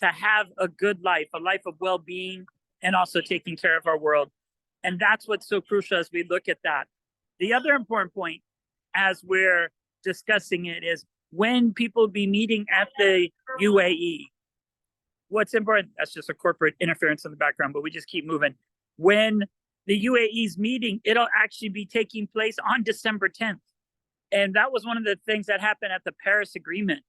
to have a good life, a life of well-being, and also taking care of our world. And that's what's so crucial as we look at that. The other important point as we're discussing it is when people be meeting at the UAE, what's important, that's just a corporate interference in the background, but we just keep moving. When the UAE's meeting, it'll actually be taking place on December 10th. And that was one of the things that happened at the Paris Agreement.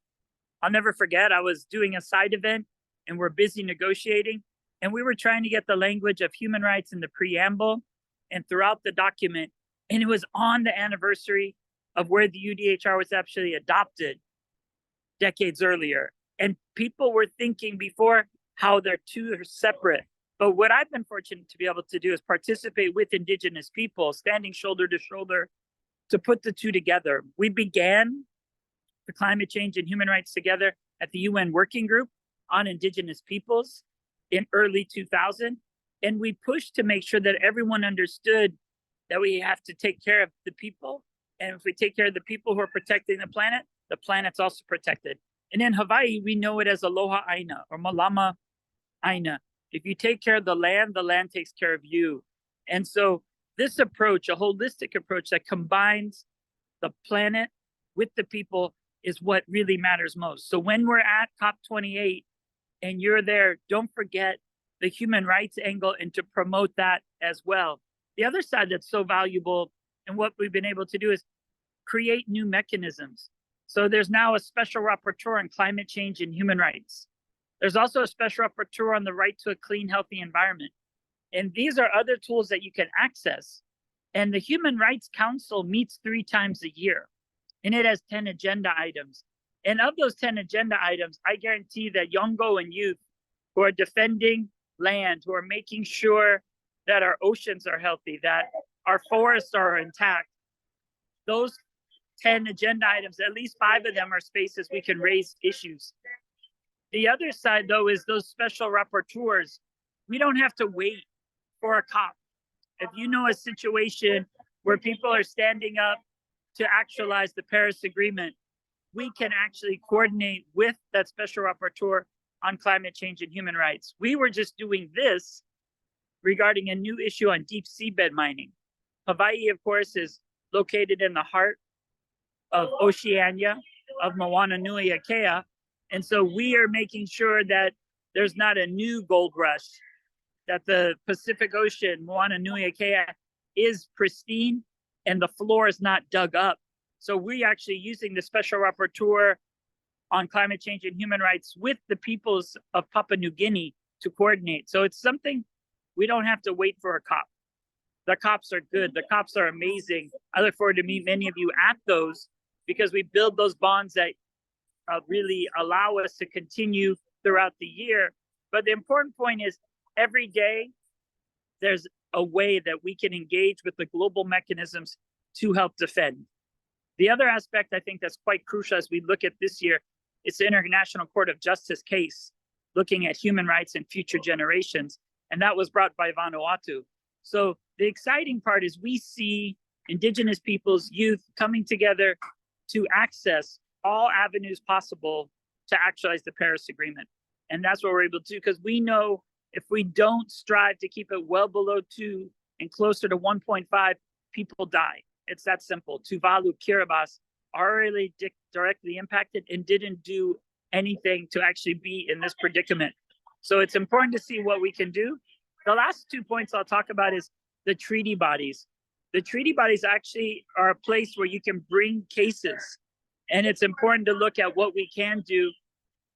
I'll never forget, I was doing a side event and we're busy negotiating. And we were trying to get the language of human rights in the preamble and throughout the document. And it was on the anniversary of where the UDHR was actually adopted decades earlier. And people were thinking before how they're two are separate. But what I've been fortunate to be able to do is participate with Indigenous people, standing shoulder to shoulder to put the two together. We began the climate change and human rights together at the UN Working Group on Indigenous peoples in early 2000. And we pushed to make sure that everyone understood that we have to take care of the people. And if we take care of the people who are protecting the planet's also protected. And in Hawaii, we know it as Aloha Aina or Malama Aina. If you take care of the land takes care of you. And so this approach, a holistic approach that combines the planet with the people, is what really matters most. So when we're at COP28 and you're there, don't forget the human rights angle and to promote that as well. The other side that's so valuable and what we've been able to do is create new mechanisms. So there's now a special rapporteur on climate change and human rights. There's also a special rapporteur on the right to a clean, healthy environment. And these are other tools that you can access. And the Human Rights Council meets 3 times a year, and it has 10 agenda items. And of those 10 agenda items, I guarantee that YOUNGO and youth who are defending land, who are making sure that our oceans are healthy, that our forests are intact, those 10 agenda items, at least 5 of them are spaces we can raise issues. The other side, though, is those special rapporteurs. We don't have to wait for a COP. If you know a situation where people are standing up to actualize the Paris Agreement, we can actually coordinate with that special rapporteur on climate change and human rights. We were just doing this regarding a new issue on deep seabed mining. Hawaii, of course, is located in the heart of Oceania, of Moana Nui Akea. And so we are making sure that there's not a new gold rush that the Pacific Ocean, Moana Nui Akea, is pristine and the floor is not dug up. So we're actually using the Special Rapporteur on Climate Change and Human Rights with the peoples of Papua New Guinea to coordinate. So it's something we don't have to wait for a COP. The COPs are good. The COPs are amazing. I look forward to meet many of you at those because we build those bonds that really allow us to continue throughout the year. But the important point is every day there's a way that we can engage with the global mechanisms to help defend. The other aspect I think that's quite crucial as we look at this year is the International Court of Justice case looking at human rights in future generations. And that was brought by Vanuatu. So the exciting part is we see Indigenous peoples, youth coming together to access all avenues possible to actualize the Paris Agreement. And that's what we're able to do, because we know if we don't strive to keep it well below 2 and closer to 1.5, people die. It's that simple. Tuvalu, Kiribati are really directly impacted and didn't do anything to actually be in this predicament. So it's important to see what we can do. The last 2 points I'll talk about is the treaty bodies. The treaty bodies actually are a place where you can bring cases. And it's important to look at what we can do,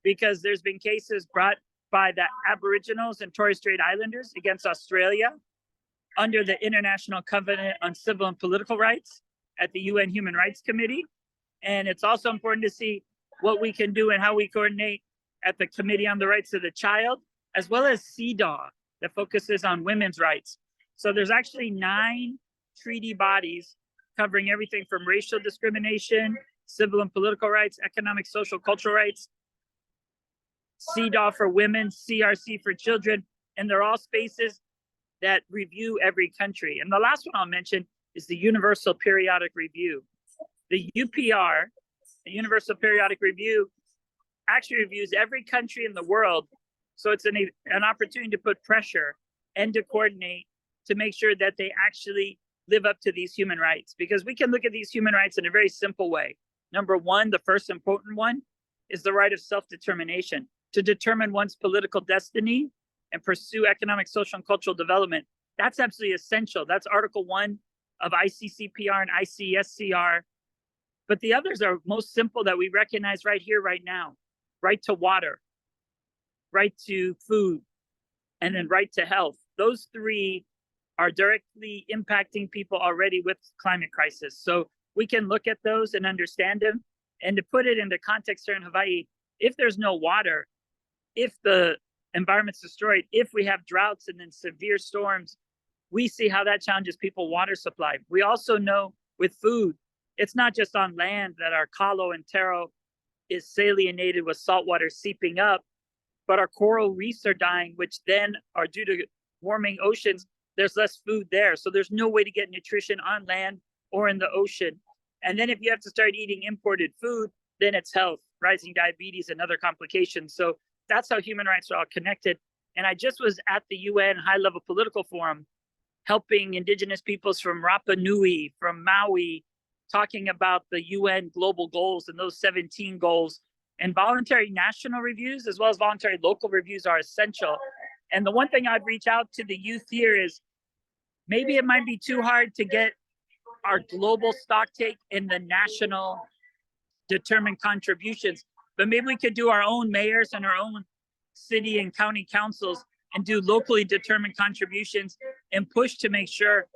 because there's been cases brought by the Aboriginals and Torres Strait Islanders against Australia under the International Covenant on Civil and Political Rights at the UN Human Rights Committee. And it's also important to see what we can do and how we coordinate at the Committee on the Rights of the Child, as well as CEDAW that focuses on women's rights. So there's actually 9 treaty bodies covering everything from racial discrimination, civil and political rights, economic, social, cultural rights, CEDAW for women, CRC for children, and they're all spaces that review every country. And the last one I'll mention is the Universal Periodic Review. The UPR, the Universal Periodic Review, actually reviews every country in the world. So it's an opportunity to put pressure and to coordinate to make sure that they actually live up to these human rights. Because we can look at these human rights in a very simple way. Number one, the first important one, is the right of self-determination, to determine one's political destiny and pursue economic, social, and cultural development. That's absolutely essential. That's Article 1 of ICCPR and ICSCR. But the others are most simple that we recognize right here, right now. Right to water, right to food, and then right to health. Those 3 are directly impacting people already with climate crisis. So we can look at those and understand them. And to put it into context here in Hawaii, if there's no water, if the environment's destroyed, if we have droughts and then severe storms, we see how that challenges people's water supply. We also know with food, it's not just on land that our kalo and taro is salinated with saltwater seeping up, but our coral reefs are dying, which then are due to warming oceans. There's less food there. So there's no way to get nutrition on land or in the ocean. And then if you have to start eating imported food, then it's health, rising diabetes and other complications. So that's how human rights are all connected. And I just was at the UN high-level political forum, helping Indigenous peoples from Rapa Nui, from Maui, talking about the UN global goals and those 17 goals. And voluntary national reviews as well as voluntary local reviews are essential. And the one thing I'd reach out to the youth here is maybe it might be too hard to get our global stock take in the national determined contributions, but maybe we could do our own mayors and our own city and county councils and do locally determined contributions and push to make sure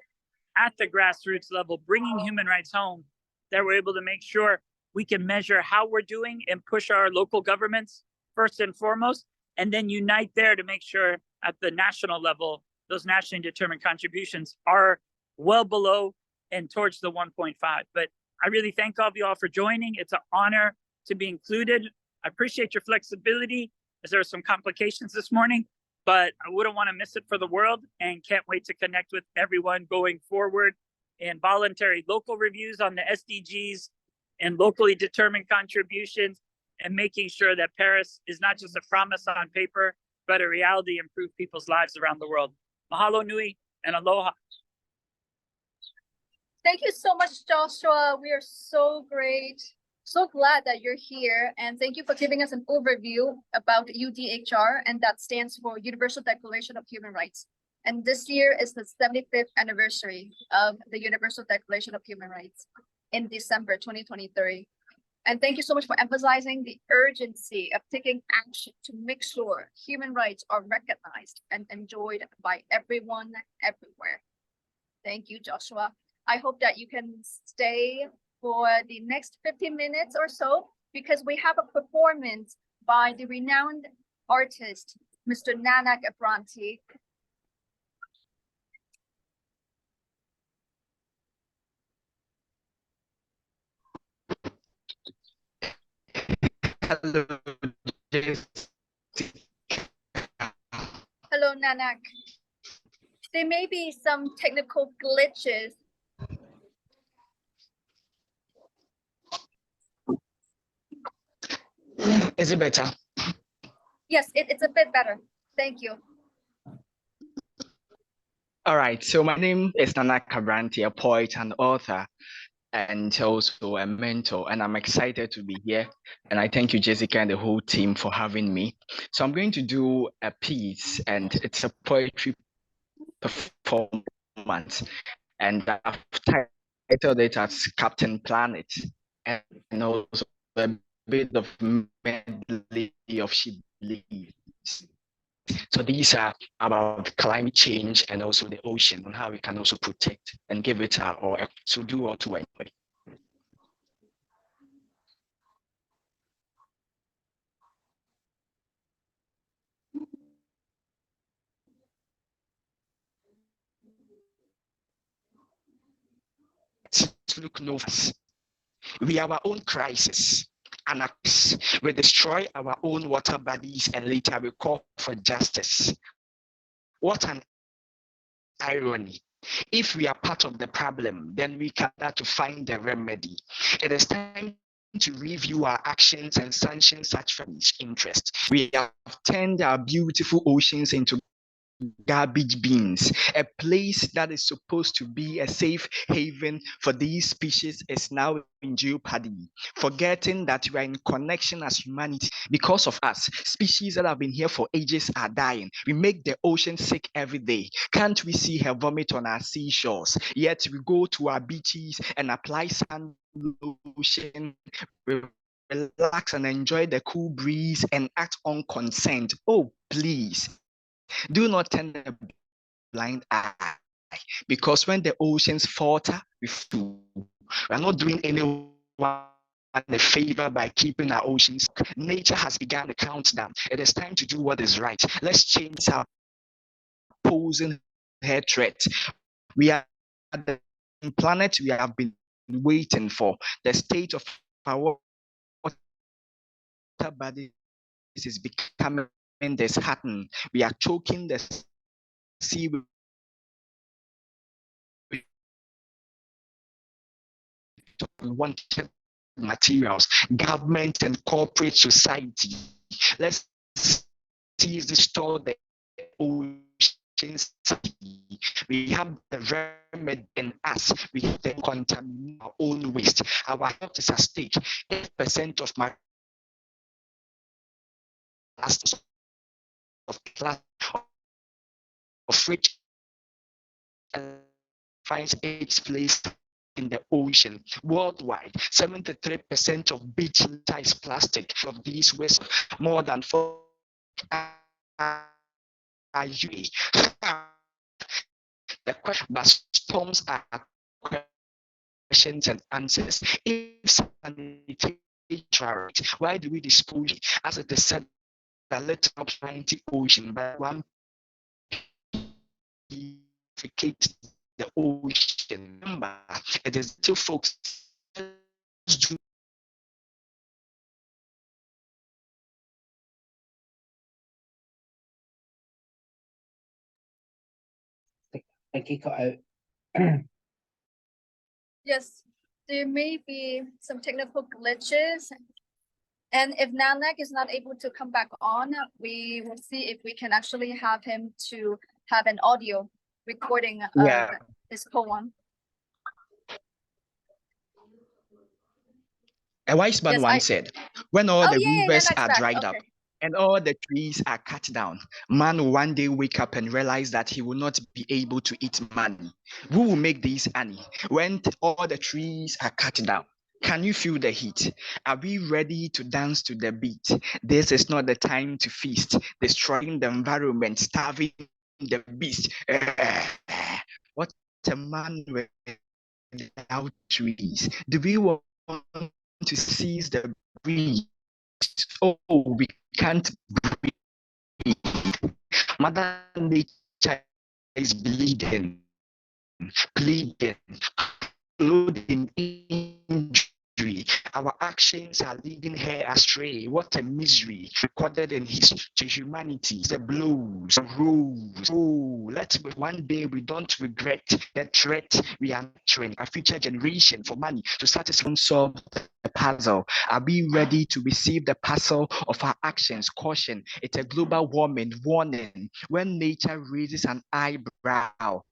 at the grassroots level, bringing human rights home, that we're able to make sure we can measure how we're doing and push our local governments first and foremost, and then unite there to make sure at the national level, those nationally determined contributions are well below and towards the 1.5. But I really thank all of you all for joining. It's an honor to be included. I appreciate your flexibility as there are some complications this morning, but I wouldn't want to miss it for the world and can't wait to connect with everyone going forward in voluntary local reviews on the SDGs and locally determined contributions and making sure that Paris is not just a promise on paper, but a reality to improve people's lives around the world. Mahalo nui and aloha. Thank you so much, Joshua. We are so great So glad that you're here, and thank you for giving us an overview about UDHR, and that stands for Universal Declaration of Human Rights. And this year is the 75th anniversary of the Universal Declaration of Human Rights in December 2023. And thank you so much for emphasizing the urgency of taking action to make sure human rights are recognized and enjoyed by everyone, everywhere. Thank you, Joshua. I hope that you can stay for the next 15 minutes or so, because we have a performance by the renowned artist, Mr. Nanak Abrante. Hello, Hello, Nanak. There may be some technical glitches. Is it better? Yes, it's a bit better. Thank you. All right, so my name is Nanak Abrante, a poet and author, and also a mentor, and I'm excited to be here. And I thank you, Jessica, and the whole team for having me. So I'm going to do a piece, and it's a poetry performance, and I've titled it as Captain Planet, and also a bit of medley of she believes. So these are about climate change and also the ocean, and how we can also protect and give it our all to do or to enjoy. Let's look no further. We are our own crisis. Anarchists. We destroy our own water bodies and later we call for justice. What an irony. If we are part of the problem, then we can start to find the remedy. It is time to review our actions and sanction such firms' interests. We have turned our beautiful oceans into garbage bins. A place that is supposed to be a safe haven for these species is now in jeopardy, forgetting that we are in connection as humanity. Because of us, species that have been here for ages are dying. We make the ocean sick every day. Can't we see her vomit on our seashores? Yet we go to our beaches and apply sun lotion, relax and enjoy the cool breeze and act unconcerned. Oh, please. Do not turn a blind eye, because when the oceans falter, we are not doing anyone a favor by keeping our oceans. Nature has begun the countdown. It is time to do what is right. Let's change our posing her threat. We are the planet we have been waiting for. The state of our water bodies is becoming disheartening. We are choking the sea with unwanted materials. Government and corporate society, let's seize restore the oceans. We have the remedy in us. We can contaminate our own waste. Our health is at stake. 8% of my plastics of which finds its place in the ocean. Worldwide, 73% of beach litter is plastic. Of these waste, more than 4 IUA. The question, but storms are questions and answers. If sanitation, why do we dispose it? As it is said, the little plenty ocean, but one the ocean. Remember, it is still folks do. I think cut out. Yes, there may be some technical glitches. And if Nanak is not able to come back on, we will see if we can actually have him to have an audio recording of his poem. A wise man Yes, once said, when all Oh, the yeah, rivers Nanak's are back. dried up Okay. and all the trees are cut down, man will one day wake up and realize that he will not be able to eat money. Who will make this honey when all the trees are cut down? Can you feel the heat? Are we ready to dance to the beat? This is not the time to feast, destroying the environment, starving the beast. What a man without trees. Do we want to seize the breeze? Oh, we can't breathe. Mother Nature is bleeding, pleading, loading injury. Our actions are leading her astray. What a misery recorded in history to humanity. The blows, the rules. Oh, let's one day we don't regret the threat we are entering a future generation for money to satisfy solve the puzzle. Are we ready to receive the puzzle of our actions? Caution, it's a global warming warning. When nature raises an eyebrow,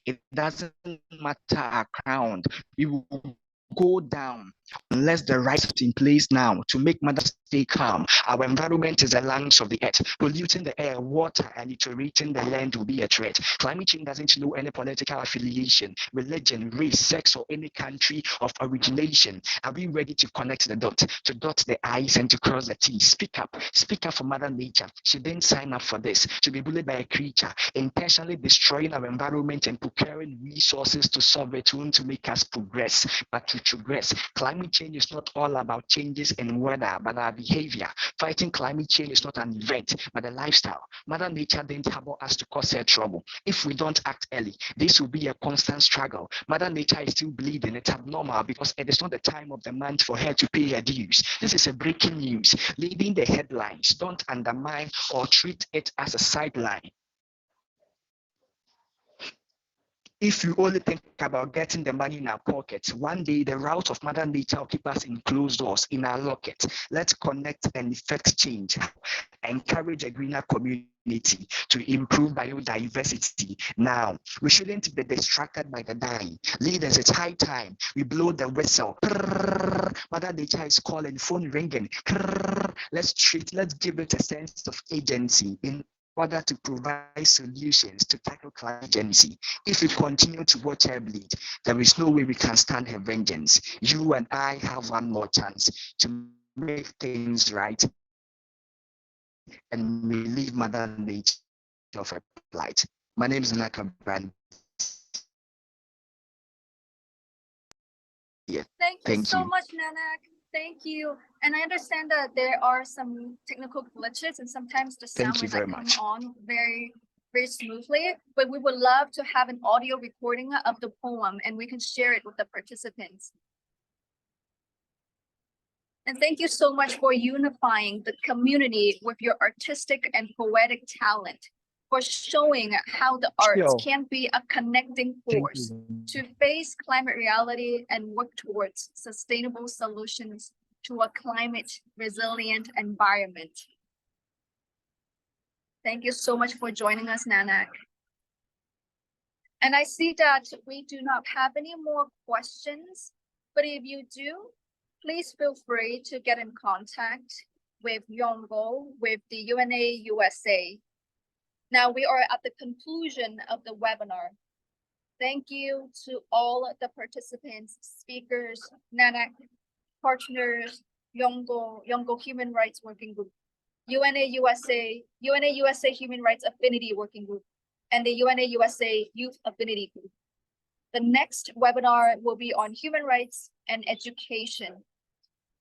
it doesn't matter our crown. We will go down unless the right is in place now to make matters stay calm. Our environment is the lungs of the earth. Polluting the air, water, and deteriorating the land will be a threat. Climate change doesn't know any political affiliation, religion, race, sex, or any country of origination. Are we ready to connect the dots, to dot the I's and to cross the T's? Speak up for Mother Nature. She didn't sign up for this, to be bullied by a creature, intentionally destroying our environment and procuring resources to solve it won't to make us progress, but to progress. Climate change is not all about changes in weather, but our behavior. Fighting climate change is not an event, but a lifestyle. Mother Nature didn't harbor us to cause her trouble. If we don't act early, this will be a constant struggle. Mother Nature is still bleeding. It's abnormal because it is not the time of the month for her to pay her dues. This is a breaking news, leading the headlines. Don't undermine or treat it as a sideline. If you only think about getting the money in our pockets, one day the route of Mother Nature will keep us in closed doors, in our locket. Let's connect and effect change. Encourage a greener community to improve biodiversity. Now, we shouldn't be distracted by the dying. Leaders, it's high time we blow the whistle. Mother Nature is calling, phone ringing. Let's give it a sense of agency in order to provide solutions to tackle climate change. If we continue to watch her bleed, there is no way we can stand her vengeance. You and I have one more chance to make things right and relieve Mother Nature of her plight. My name is Nanak Abrante. Yeah. Thank you so much, Nanak. Thank you. And I understand that there are some technical glitches and sometimes the sound will not come on very, very smoothly, but we would love to have an audio recording of the poem and we can share it with the participants. And thank you so much for unifying the community with your artistic and poetic talent, for showing how the arts can be a connecting force to face climate reality and work towards sustainable solutions to a climate resilient environment. Thank you so much for joining us, Nanak. And I see that we do not have any more questions, but if you do, please feel free to get in contact with YOUNGO, with the UNA USA. Now we are at the conclusion of the webinar. Thank you to all the participants, speakers, Nanak, partners, YOUNGO Human Rights Working Group, UNA USA Human Rights Affinity Working Group, and the UNA USA Youth Affinity Group. The next webinar will be on human rights and education.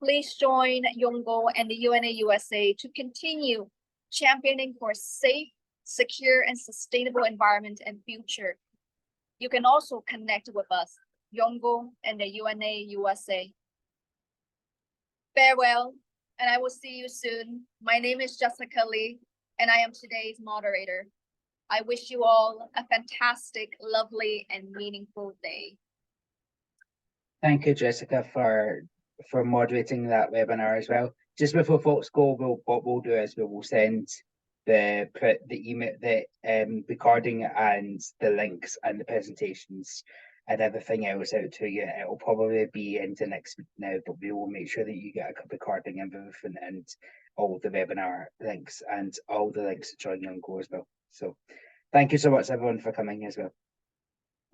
Please join YOUNGO and the UNA USA to continue championing for safe, secure, and sustainable environment and future. You can also connect with us, YOUNGO and the UNA USA. Farewell, and I will see you soon. My name is Jessica Lee, and I am today's moderator. I wish you all a fantastic, lovely, and meaningful day. Thank you, Jessica, for moderating that webinar as well. Just before folks go, what we'll do is we will send the email, the recording and the links and the presentations and everything else out to you. It'll probably be into next week now, but we will make sure that you get a recording of everything and all the webinar links and all the links to join YOUNGO as well. So thank you so much everyone for coming as well.